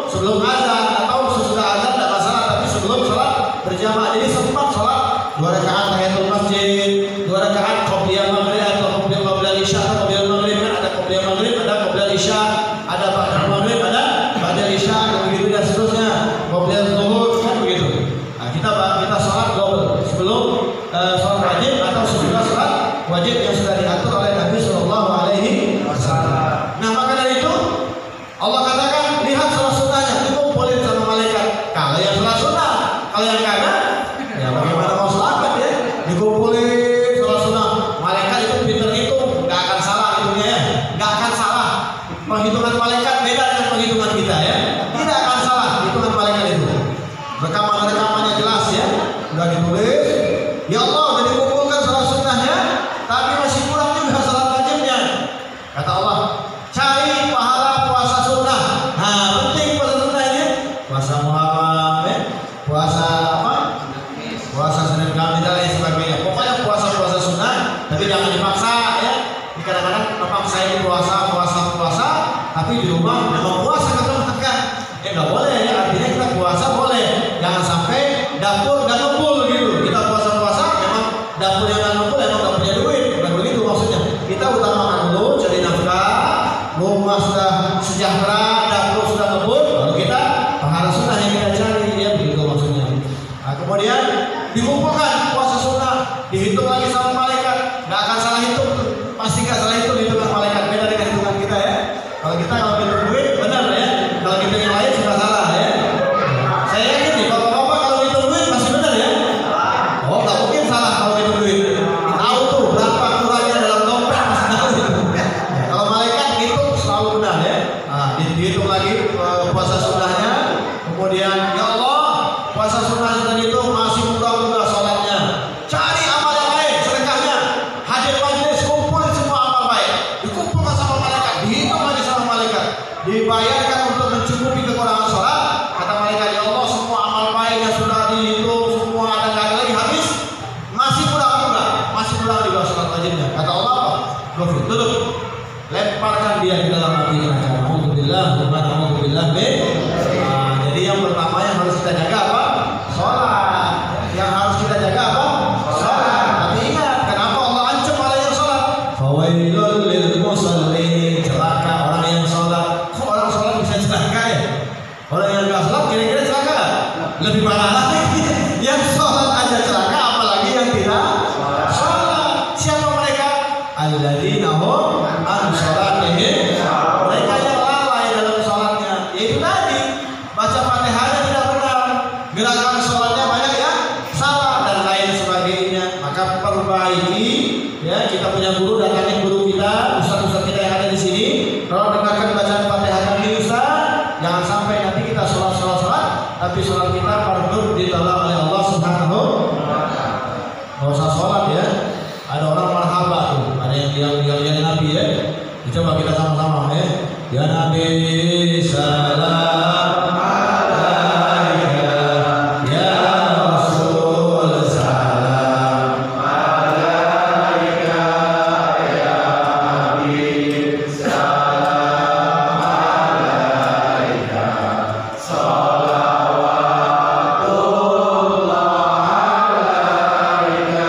sebelum azan atau sesudah azan tidak masalah, tapi sebelum sholat berjamaah. Jadi sempat sholat 2 rakaat tahiyatul masjid, 2 rakaat qobliyah maghrib atau qobliyah isya atau qobliyah maghrib, kan ada qobliyah maghrib, ada qobliyah isya, ada ba'da maghrib, ada ba'da isya, dan begitu dan seterusnya. Qobliyah zuhur kan begitu. Nah kita sholat double sebelum sholat wajib atau sesudah sholat wajib yang sudah diatur oleh Nabi Sallallahu Alaihi Wasallam. Nah maka dari itu jangan dipaksa ya. Kadang-kadang terpaksa ini puasa, tapi di rumah memang puasa kita makan. Nggak boleh ya, artinya kita puasa boleh. Jangan sampai dapur nggak ngumpul gitu. Kita puasa memang dapur yang nggak ngumpul emang nggak punya duit. Bukan begitu maksudnya. Kita utamakan dulu cari nafkah, rumah sudah sejahtera, dapur sudah ngumpul, baru kita pahala sunnah yang kita cari ya, begitu maksudnya. Nah, kemudian dikumpulkan puasa sunnah, dihitung lagi sama malaikat, nggak akan salah hitung, pasti nggak salah hitung hitungan malaikat, beda dengan hitungan kita ya. Kalau kita hitung duit benar ya, kalau kita yang lain sudah salah ya. Saya yakin nih, bapak-bapak kalau hitung duit pasti benar ya. Oh, nggak mungkin salah kalau hitung duit. Tahu tuh berapa kurangnya dalam dompet pasti tahu. Kalau malaikat itu selalu benar ya. Nah, dihitung lagi puasa sunnahnya, kemudian ya Allah, puasa sunnahnya tadi itu masih mudah-mudah sholatnya. Cari amal yang lain, sedekahnya, hadir majelis, kumpulin semua amal baik, dikumpulkan sama malaikat, dihitung lagi sama malaikat, dibayarkan untuk mencukupi kekurangan sholat. Kata malaikat, ya Allah, semua amal baik yang sudah dihitung semua ada nggak ada lagi habis, masih kurang juga sholat wajibnya. Kata Allah apa? Gofir, duduk, lemparkan dia di dalam api neraka. Alhamdulillah, jadi yang pertama yang harus kita jaga apa? Sholat. Yang harus kita jaga apa? Sholat. Tapi ingat, kenapa Allah ancam orang yang sholat? Fawailul lil musallin, celaka orang yang sholat. Kok orang sholat bisa celaka ya? Orang yang nggak sholat kira-kira celaka? Lebih parah lagi. Yang sholat aja celaka, apalagi yang tidak sholat. Siapa mereka? Alladzina hum an sholatihim, mereka yang lalai dalam sholatnya. Yaitu tadi baca Fatihahnya tidak benar, gerakan sholatnya banyak yang salah dan lain sebagainya. Maka perbaiki ya, kita punya guru, datangin guru kita, ustaz-ustaz kita yang ada di sini. Kalau dengarkan bacaan Fatihah kami ustaz, jangan sampai nanti kita sholat, tapi sholat kita pardut ditolak oleh Allah Subhanahu. Nggak usah sholat ya. Ada orang marhaba tuh, ada yang bilang Nabi ya. Coba kita sama-sama ya. Ya Nabi salam alaika, ya Rasul salam alaika, ya Habib salam alaika, salawatullah alaika.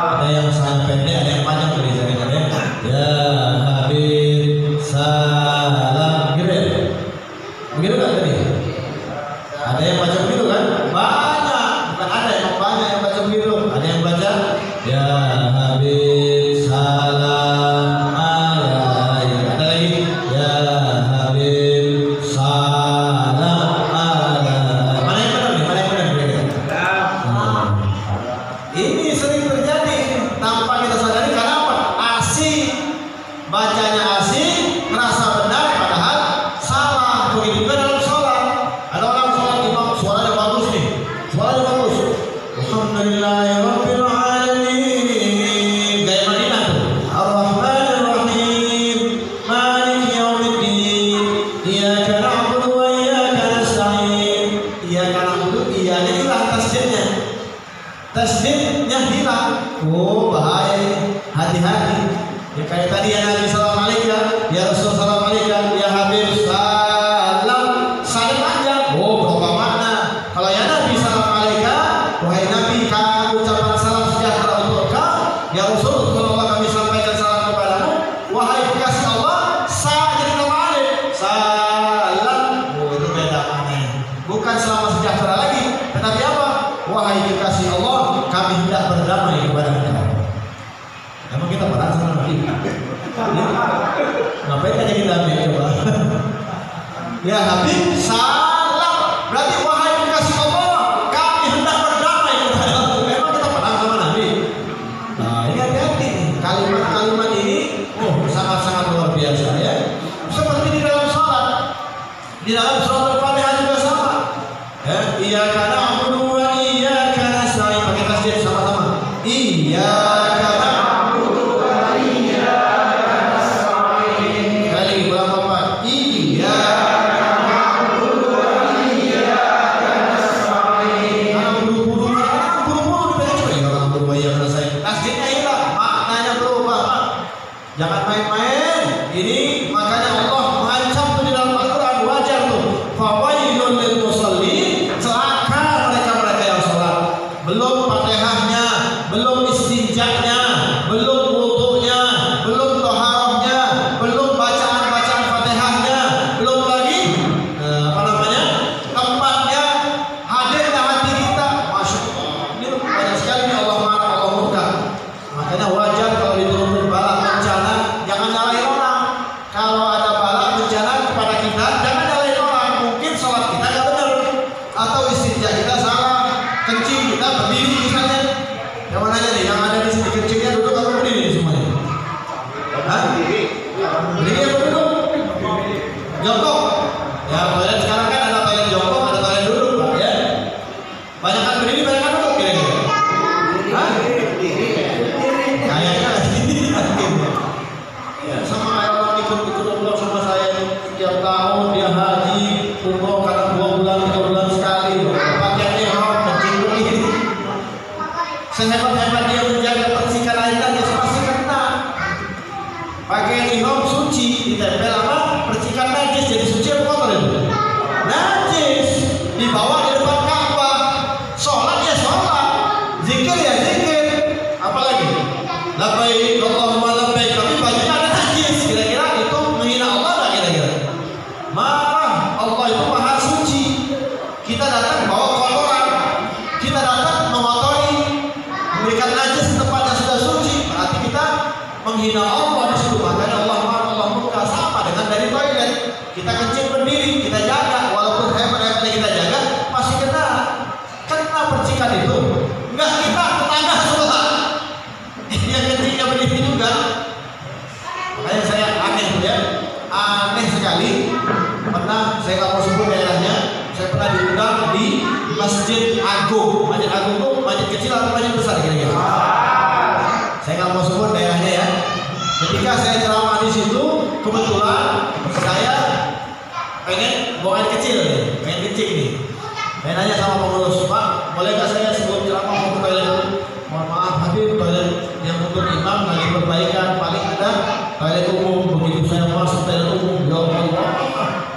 Ada yang sangat pendek, ada yang panjang tulisannya ya. Ya Habib salam, gitu ya? Begitu kan tadi? Ada yang baca begitu kan? Banyak, bukan ada yang banyak yang baca begitu. Ada yang baca ya Habib salam alaika. Ada lagi ya Habib salam alaika. Mana yang benar nih? Mana yang benar? Ini sering terjadi tanpa kita sadari. Karena apa? Asik, bacanya asik, merasa benar padahal salah. Begitu juga dalam sholat. Ada orang sholat imam suaranya bagus nih, suaranya bagus. Alhamdulillahirabbil alamin. Gaya Madinah tuh. Ar-Rahmanir Rahim. Maliki yaumiddin. Iyyaka na'budu wa iyyaka nasta'in. Iyyaka na'budu, iyanya hilang tasdidnya. Tasdidnya hilang. Oh, bahaya. Hati-hati. Ya kayak tadi ya Nabi salam alaika, ya Rasul salam alaika, ya Habib salam, saling aja. Oh, berapa makna? Kalau ya Nabi salam alaika, wahai Nabi, kami ucapan salam sejahtera untuk engkau. Ya Rasul, kalau Allah kami sampaikan salam kepadamu. Wahai kekasih Allah, sa jadi nama alif. Salam, oh itu beda maknanya. Bukan selama sejahtera lagi, tetapi apa? Wahai kekasih Allah, kami hendak berdamai kepada engkau. Emang kita pernah sama Nabi? Ngapain aja kita ambil coba? Ya Habib salam, berarti wahai kekasih Allah, kami hendak berdamai kepada engkau. Memang kita pernah sama Nabi? Nah ini hati-hati, kalimat-kalimat ini sangat-sangat luar biasa ya. Seperti di dalam sholat, di dalam sholat Al-Fatihah juga sama. Ya, iyyaka na'budu wa iyyaka nasta'in, pakai tasdid sama-sama. Iyyaka na'budu wa iyyaka nasta'in. Kali lagi berapa? Iyyaka na'budu wa iyyaka nasta'in. Buru-buru dibaca coba ya, na'budu wa iyyaka nasta'in. Tasdidnya hilang, maknanya Jangan main-main. Ini makanya Allah mengancam tuh di dalam Al-Quran, wajar tuh. Fawailun lil musallin, celaka mereka-mereka yang sholat. Belum Fatihahnya, belum istinjanya, belum wudunya, belum toharohnya, belum bacaan-bacaan Fatihahnya, belum lagi tempatnya hadirnya hati kita. Masya Allah, ini banyak sekali Allah marah, Allah murka. Makanya wajar kalau diturunkan bala bencana, jangan nyalain orang. Kalau ada bala bencana kepada kita, jangan nyalain orang. Mungkin sholat kita nggak benar, atau istinja kita salah, kencing kita berdiri misalnya. Yang mana nih? Yang ada di sini kencingnya duduk atau berdiri semuanya? Hah? Berdiri atau duduk? Jongkok. Ya, toilet sekarang kan ada toilet jongkok, ada toilet duduk, Pak, ya. Banyak kan berdiri, banyak kan duduk kira-kira? Hah? Kayaknya ya, sama kayak orang ikut umroh sama saya setiap tahun dia haji umroh kadang 2 bulan 3 bulan sekali pakai ihram kencing begini. Sehebat-hebat dia menjaga persikan airnya, dia pasti kena. Pakai ihram suci ditempel apa? Percikan najis, jadi suci apa kotor itu? Najis. Dibawa di depan Ka'bah. Sholat ya sholat, zikir ya zikir. Apalagi? Labbaik Allahumma labbaik, tapi bajunya ada najis. Kira-kira itu menghina Allah nggak kira-kira? Marah. Allah itu maha suci. Kita datang bawa kotoran, kita datang mengotori, memberikan najis di tempat yang sudah suci, berarti kita menghina Allah di situ. Makanya Allah marah, Allah murka. Sama dengan dari toilet, kita kencing berdiri, kita jaga, walaupun hebat-hebatnya kita jaga, pasti kena percikan itu. Enggak, kita tetangga sholat yang kencingnya berdiri juga. Makanya saya aneh tuh ya, aneh sekali. Pernah saya nggak mau sebut daerahnya, saya pernah diundang di Masjid Agung. Masjid Agung itu masjid kecil atau masjid besar kira-kira? Saya nggak mau sebut daerahnya ya. Ketika saya ceramah di situ, kebetulan saya pengen buang air kecil nih, pengen kencing nih. Saya nanya sama pengurus, Pak, boleh nggak saya sebelum ceramah mau ke toilet dulu? Mohon maaf, Habib, toilet yang untuk imam lagi perbaikan, paling ada toilet umum. Begitu saya masuk toilet umum, ya Allah,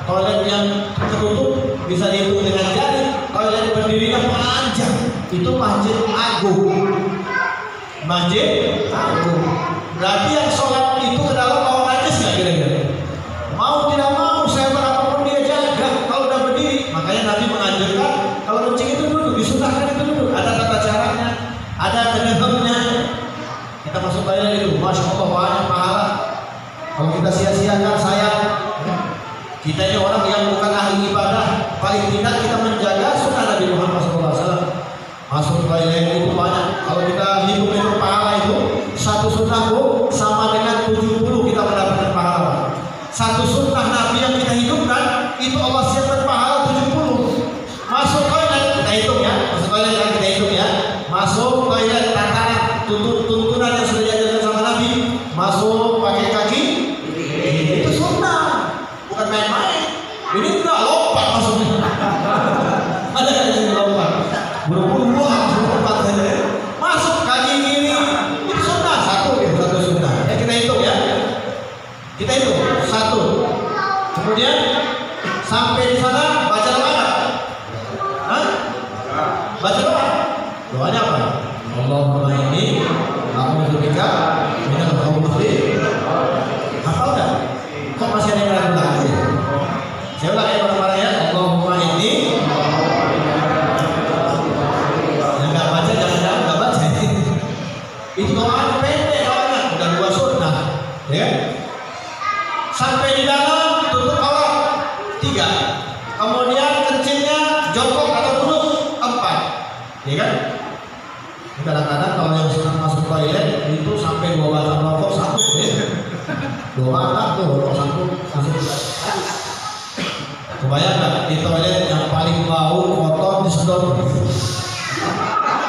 toilet yang tertutup bisa dihitung dengan jari, toilet berdirinya panjang. Itu Masjid Agung. Masjid Agung. Berarti yang sholat itu ke dalam bawa najis nggak kira-kira? Mau tidak mau, saya berapapun dia jaga kalau udah berdiri. Makanya Nabi menganjurkan kalau kencing itu duduk, disunahkan itu duduk. Ada tata caranya, ada tenaganya. Kita masuk toilet itu, Masya Allah, banyak pahala. Kalau kita sia-siakan, sayang. Kita ini orang yang bukan ahli ibadah, paling tidak kita menjaga sunnah Nabi Muhammad SAW. Masuk toilet itu banyak. Kalau kita hitung itu pahala itu, satu sunnah Bu sama dengan 70 kita mendapatkan pahala. Satu sunnah Nabi yang kita hidupkan itu Allah siapkan pahala 70. Masuk toilet kita hitung ya, masuk toilet kan kita hitung ya. Masuk toilet tataran tuntunan yang sudah diajarkan sama Nabi. Masuk pakai kaki, itu sunnah, bukan main-main. Ini enggak lompat masuknya. Ada yang sini lompat, buru-buru lompat saja. Masuk kaki kiri, itu sunnah satu sunnah. Ya kita hitung ya. Kita hitung satu. Kemudian sampai di sana baca doa. Hah? Baca doa. Doanya apa? Allahumma inni a'udzubika minal khubuthi. Hafal enggak? Kok masih ada yang ragu-ragu ya? Saya ulang ya bareng-bareng ya. Allahumma inni. Yang enggak baca jangan-jangan enggak baca. Itu doa pendek doanya, udah 2 sunnah. Ya. Sampai di dalam tutup aurat 3. Kemudian kencingnya jongkok atau duduk 4. Ya kan? Kadang-kadang kalau yang sunat masuk toilet itu sampai 2 batang rokok 1 ya. 2 batang tuh rokok 1 masuk. Kebayang nggak di toilet yang paling bau kotor disedot?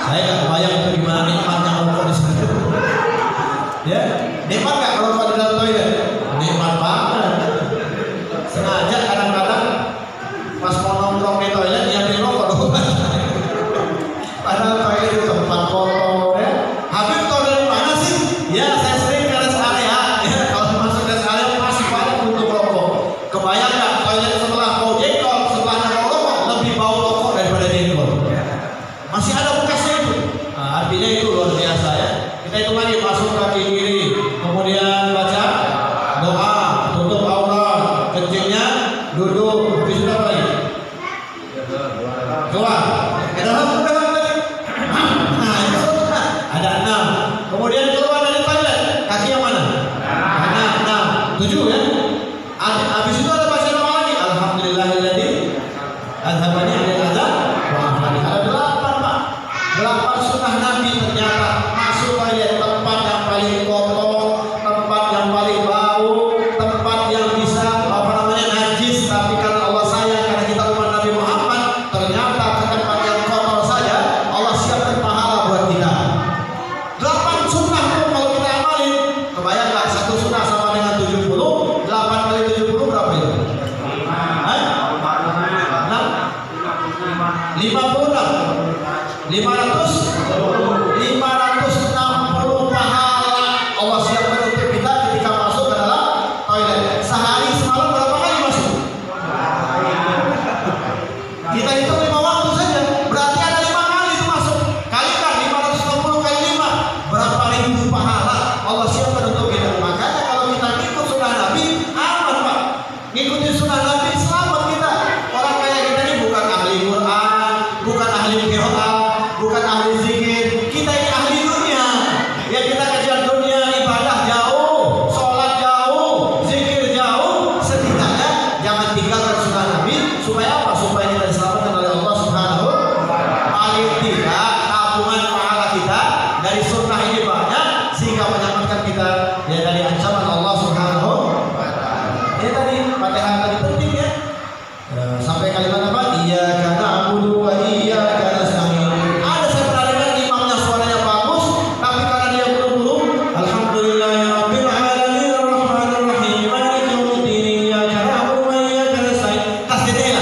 Saya nggak kebayang itu gimana nikmatnya rokok disedot. Ya, nikmat nggak kalau rokok di dalam toilet? Nikmat banget. Sengaja kadang-kadang pas mau nongkrong di toilet yang di rokok dong. Padahal toilet itu tempat kotor ya. Habib tahu dari mana sih? Ya saya sering ke rest area. 7 ya. Habis itu ada baca apa lagi? Alhamdulillahilladzi adhabani 'anil adza wa afani. Ada 8 Pak. 8 sunnah Nabi ternyata masuk toilet tempat yang paling kotor, tempat yang paling bau, tempat yang bisa najis, tapi karena Allah sayang, karena kita umat Nabi Muhammad, ternyata ke tempat yang kotor saja Allah siapkan pahala buat kita. 8 sunnah itu kalau kita amalin, kebayang nggak satu sunnah sama dengan 70? 8 kali 70 berapa itu? 560 pahala Allah siapkan untuk kita ketika masuk ke dalam toilet. Sehari semalam berapa kali masuk? Kita hitung 5 waktu saja, berarti ada 5 kali itu masuk. Kalikan 560 kali 5, berapa ribu pahala Allah siapkan untuk kita. Makanya kalau kita ikut sunnah Nabi, aman Pak. Ngikuti sunnah Nabi, selamat kita. Orang kayak kita ini bukan ahli Quran, bukan ahli qiraat, bukan ahli zikir. Kita ini ahli dunia. Ya kita kejar dunia, ibadah jauh, sholat jauh, zikir jauh. Setidaknya jangan tinggalkan sunnah Nabi. Supaya apa? Supaya kita diselamatkan oleh Allah Subhanahu wa Ta'ala. Paling tidak tabungan pahala kita dari sunnah ini banyak, sehingga menyelamatkan kita ya dari ancaman Allah Subhanahu wa Ta'ala. Ini tadi Fatihah tadi penting ya. Sampai kalimat apa? Iyyaka na'budu wa iyyaka nasta'in. Ada saya pernah dengar imamnya suaranya bagus, tapi karena dia buru-buru, Alhamdulillahirabbil alamin arrahmanir rahim maliki yaumiddin iyyaka na'budu wa iyyaka nasta'in. Tasdidnya.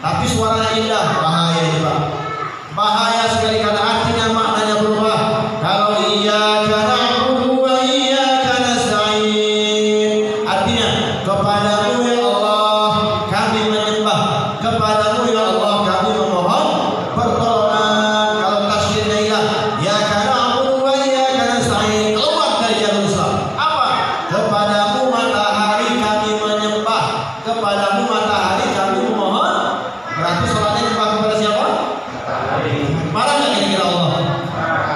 Tapi suaranya indah, bahaya ini Pak. Bahaya sekali karena artinya maknanya berubah. Kalau iyyaka na'budu wa iyyaka nasta'in, artinya kepadamu ya Allah kami menyembah, kepadamu ya Allah kami memohon pertolongan. Kalau tasydidnya ilah, ya na'budu wa iyyaka nasta'in, keluar dari jalur Islam. Apa? Kepadamu matahari kami menyembah, kepadamu matahari kami memohon. Berarti sholatnya nyembah kepada siapa? Marah nggak kira-kira Allah?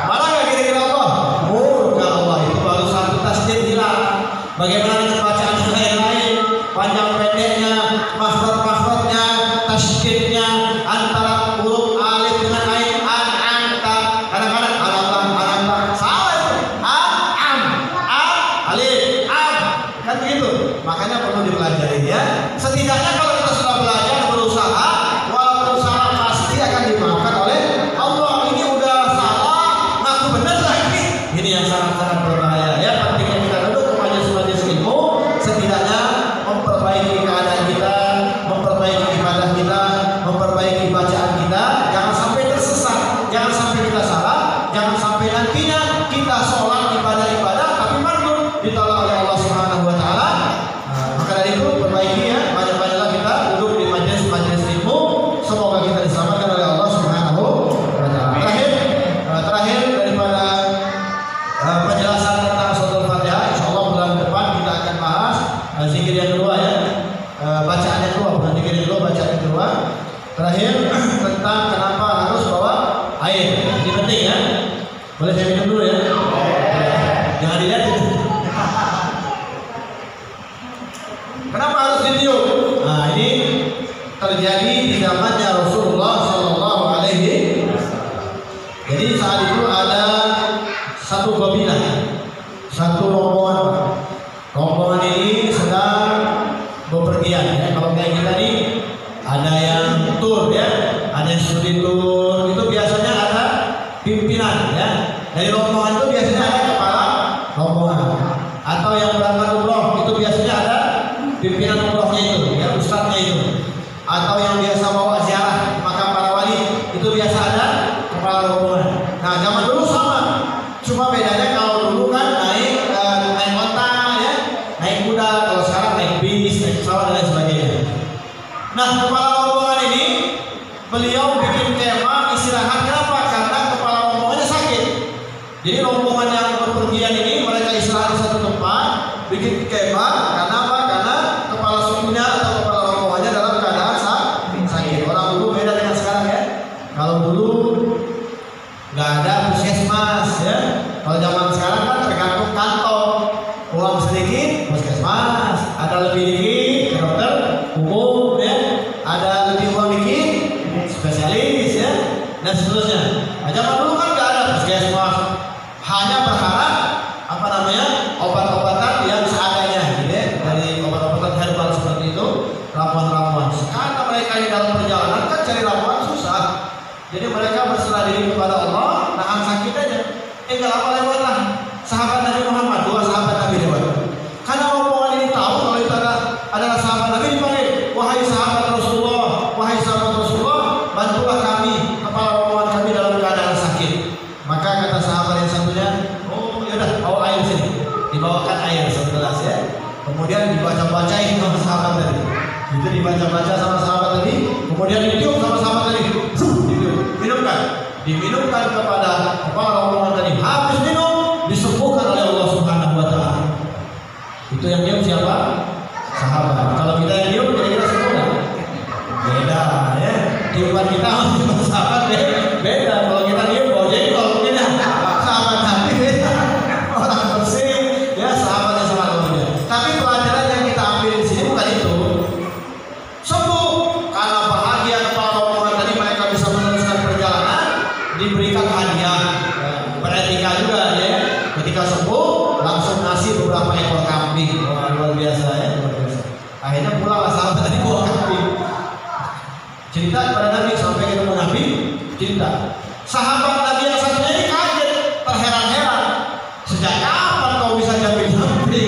Marah nggak kira-kira Allah? Murka Allah. Itu baru satu tasydid hilang. Bagaimana dengan bacaan yang lain? Panjang pendeknya, makhraj-makhrajnya, tasydidnya, antara huruf alif dengan ain, anta. Kadang-kadang ananta, salah itu. Alif, kan begitu. Makanya perlu dipelajari ya. Setidaknya kalau kita sudah belajar, berusaha, walaupun salah pasti akan dimaafkan oleh Allah. Ini udah salah, ngaku benar lagi. Ini yang sangat-sangat berbahaya ya. Pentingnya kita duduk ke majelis-majelis ilmu, setidaknya memperbaiki keadaan kita, memperbaiki ibadah kita, memperbaiki bacaan kita. Jangan sampai tersesat, jangan sampai kita salah, jangan sampai nantinya kita sholat ibadah-ibadah tapi mandul ditolak oleh Allah Subhanahu wa Ta'ala. Maka dari itu perbaiki ya, banyak-banyaklah kita duduk di majelis-majelis ilmu. Semoga kita diselamatkan oleh Allah Subhanahu wa Ta'ala. Terakhir daripada penjelasan tentang suratul Fatihah, insyaallah bulan depan kita akan bahas zikir yang kedua ya. Bacaan yang kedua, bukan zikir yang kedua, bacaan yang kedua. Terakhir tentang kenapa harus bawa air. Ini penting ya. Boleh saya minum dulu ya? Jangan dilihat itu. Kenapa harus ditiup? Nah, ini terjadi di zamannya Rasulullah Sallallahu Alaihi Wasallam. Jadi saat itu ada satu kabilah, satu rombongan. Rombongan ini sedang bepergian ya. Kalau kayak kita nih ada yang tur ya, ada yang studi tur. Itu biasanya ada pimpinan ya. Dari rombongan itu biasanya ada kepala rombongan. Atau yang berangkat umroh itu biasanya ada pimpinan umrohnya itu ya, ustadznya itu. Atau yang biasa bawa ziarah makam para wali itu biasa ada kepala rombongan. Nah zaman dulu sama, cuma bedanya kalau dulu kan naik onta ya, naik kuda. Kalau sekarang naik bis, naik pesawat dan lain sebagainya. Nah kepala rombongan ini beliau bikin kemah istirahat. Kenapa? Karena kepala rombongannya sakit. Jadi rombongan yang berpergian ini mereka istirahat di satu tempat, bikin kemah. Karena apa? Karena kepala sukunya atau kepala rombongannya dalam keadaan sakit. Orang dulu beda dengan sekarang ya. Kalau dulu nggak ada puskesmas ya. Kalau zaman sekarang kan tergantung kantong, uang sedikit puskesmas, obat-obatan yang seadanya, gitu ya, dari obat-obatan herbal seperti itu, ramuan-ramuan. Karena mereka yang dalam perjalanan kan cari ramuan susah, jadi mereka berserah diri kepada Allah, nahan sakit aja. Enggak lama lewatlah sahabat Nabi Muhammad, 2 sahabat Nabi lewat. Karena rombongan ini tahu kalau itu adalah sahabat Nabi, dipanggil, wahai sahabat Rasulullah, wahai sahabat Rasulullah, bantulah kami, kepala rombongan kami dalam keadaan sakit. Maka kata sahabat yang satunya, oh yaudah, bawa air sini. Dibawakan air segelas ya. Kemudian dibaca-bacain sama sahabat tadi. Itu dibaca-baca sama sahabat tadi. Kemudian ditiup sama sahabat tadi. Minumkan. Diminumkan kepada kepala rombongan tadi. Habis minum, disembuhkan oleh Allah Subhanahu wa taala. Itu yang diam siapa? Sahabat. Kalau kita yang diam kira-kira sembuh enggak? Beda ya. Tiupan kita sama sahabat beda. Kalau kita diam bawa jengkol beda. Sahabat Nabi beda. Orang bersih ya, sahabatnya sama orangnya. Tapi pelajaran yang kita ambil di sini bukan itu. Sembuh karena bahagia kepala rombongan tadi, mereka bisa meneruskan perjalanan, diberikan hadiah. Beretika juga ya. Ketika sembuh langsung ngasih beberapa ekor kambing. Wah, luar biasa ya, luar biasa. Akhirnya pulanglah sahabat tadi bawa kambing. Cerita kepada Nabi, sampai ketemu Nabi, cerita. Sahabat Nabi yang satunya ini kaget, terheran-heran. Sejak kapan kau bisa jampi-jampi?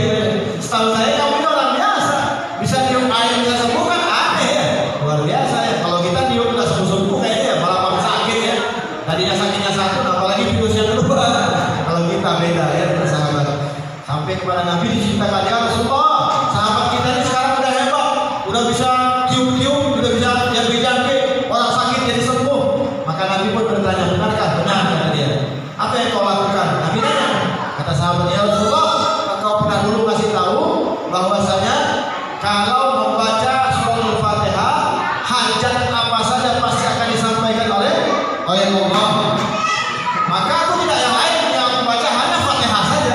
Setahu saya kamu ini orang biasa, bisa tiup air bisa sembuh kan aneh ya. Luar biasa ya. Kalau kita tiup udah sembuh-sembuh kayaknya malah makin sakit ya. Tadinya sakitnya satu, apalagi virus yang kedua. Kalau kita beda ya, sahabat. Sampai kepada Nabi diceritakan, ya Rasulullah, sahabat kita ini sekarang udah hebat, udah bisa tiup-tiup, udah bisa jampi-jampi, orang sakit jadi sembuh. Maka Nabi pun bertanya, benarkah? Benar kata dia. Apa yang kau lakukan? Nabi tanya. Kata sahabatnya, ya Rasulullah, engkau pernah dulu kasih tahu bahwasanya kalau membaca surah Al-Fatihah, hajat apa saja pasti akan disampaikan oleh Allah. Maka aku tidak yang lain yang aku baca hanya Fatihah saja.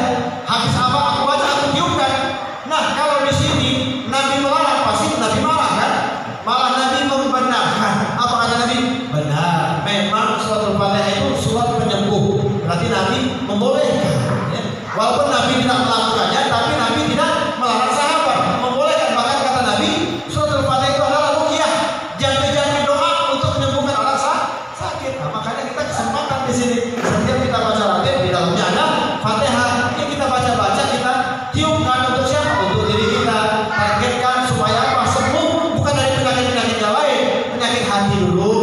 Habis apa aku baca aku tiupkan. Nah kalau di sini Nabi melarang, pasti Nabi marah kan? Malah Nabi membenarkan. Apa kata Nabi? Benar. Memang surat Al-Fatihah itu surat penyembuh. Berarti Nabi membolehkan. Ya. Walaupun Nabi tidak melakukannya, tapi Nabi tidak melarang sahabat, membolehkan. Bahkan kata Nabi, surat Al-Fatihah itu adalah ruqyah, janji-janji doa untuk menyembuhkan orang sakit. Nah, makanya kita kesempatan di sini. Setiap kita baca Ratib, di dalamnya ada Fatihah. Yang kita baca-baca, kita tiupkan untuk siapa? Untuk diri kita. Targetkan supaya apa? Sembuh, bukan dari penyakit-penyakit yang lain. Penyakit hati dulu,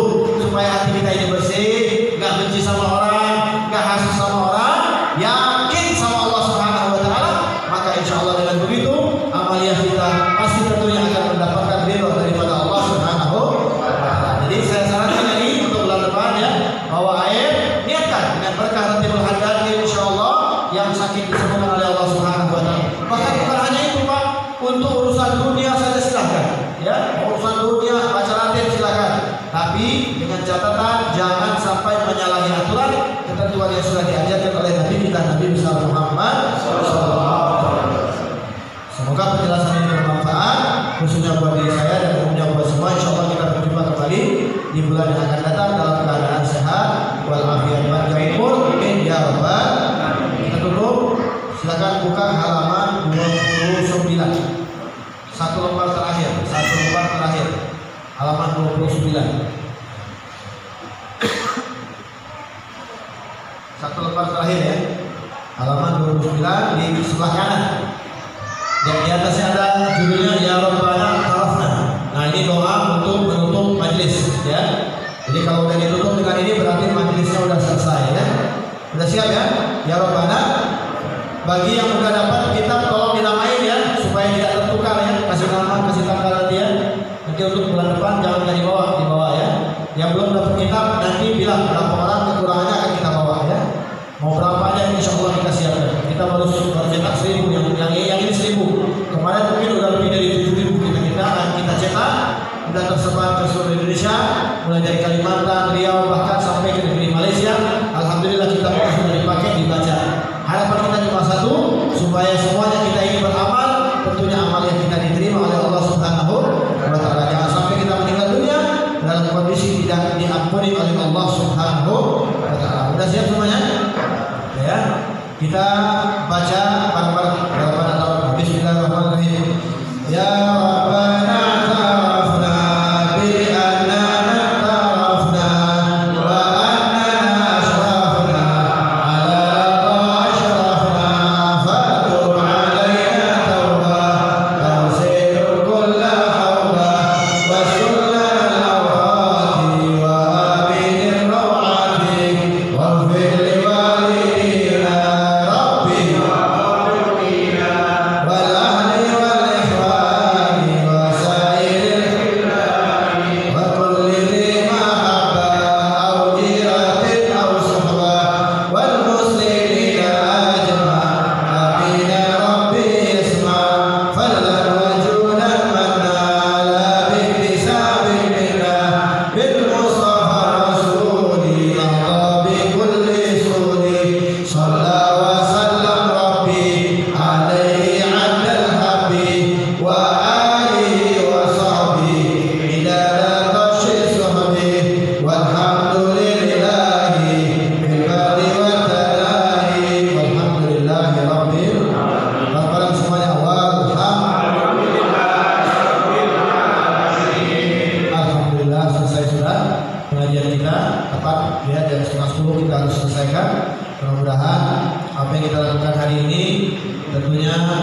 supaya hati kita ini bersih, nggak benci sama orang, nggak hasut sama orang, yakin sama Allah Subhanahu wa taala. Maka insya Allah dengan begitu amaliyah kita pasti tentunya akan mendapatkan ridho daripada Allah Subhanahu wa taala. Jadi saya sarankan lagi untuk bulan depan ya, bawa air, niatkan dengan berkah Ratibul Haddad, insya Allah yang sakit disembuhkan oleh Allah Subhanahu wa taala. Bahkan bukan hanya itu Pak, untuk urusan dunia saja silahkan ya, urusan dunia baca Ratib silahkan. Tapi dengan catatan jangan sampai menyalahi aturan ketentuan yang sudah diajarkan oleh Nabi kita, Nabi besar Muhammad SAW. Semoga penjelasan ini bermanfaat, khususnya buat diri saya dan umumnya buat semua. Insya Allah kita berjumpa kembali di bulan yang akan datang dalam keadaan sehat walafiat. Panjangipun amin ya rabbal. Kita tutup. Silakan buka halaman 29. Satu lembar terakhir. Halaman 29. Satu lembar terakhir ya. Halaman 29 di sebelah kanan. Dan di atasnya ada judulnya Ya Rabbana Tarafna. Nah ini doa untuk menutup majelis ya. Jadi kalau udah ditutup dengan ini berarti majelisnya udah selesai ya. Udah siap ya? Ya Rabbana. Bagi yang udah dapat kitab tolong dinamain ya, supaya tidak tertukar ya. Kasih nama, kasih tanggal nanti ya. Nanti untuk bulan depan jangan di bawah ya. Yang belum dapat kitab nanti bilang berapa orang, kekurangannya akan kita bawa ya. Mau berapa aja insya Allah kita siapkan. Kita baru cetak 1000, yang ini 1000. Kemarin mungkin udah lebih dari 7000 kita cetak, udah tersebar ke seluruh Indonesia, mulai dari Kalimantan, Riau, bahkan sampai ke negeri Malaysia. Alhamdulillah kita sudah dipakai, dibaca. Harapan kita cuma satu, supaya semuanya kita ini beramal, tentunya amal yang kita diterima oleh Allah Subhanahu wa taala. Jangan sampai kita meninggal dunia dalam kondisi tidak diampuni oleh Allah Subhanahu wa taala. Sudah siap semuanya? Ya. Kita baca bareng-bareng.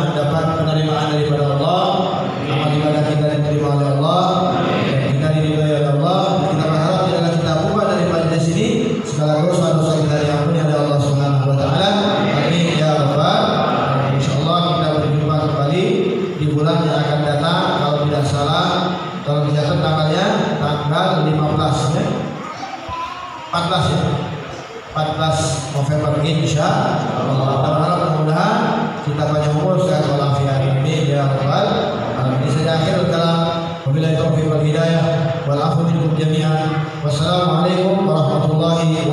mendapat penerimaan daripada Allah, amal ibadah kita diterima oleh Allah, dan kita diridhoi oleh Allah. Kita berharap tidaklah kita bubar dari majelis ini, segala dosa-dosa kita diampuni oleh Allah Subhanahu wa taala. Amin ya rabbal alamin. Insyaallah kita berjumpa kembali di bulan yang akan datang, kalau tidak salah, kalau dicatat tanggalnya tanggal 15 ya. 14 ya. 14 November insya Allah. Kita berharap mudah-mudahan kita panjang umur sehat walafiat. Amin ya rabbal alamin. Ini saja akhir kalam. Wabillahi taufiq wal hidayah wal afu minkum jami'an. Wassalamualaikum warahmatullahi wabarakatuh.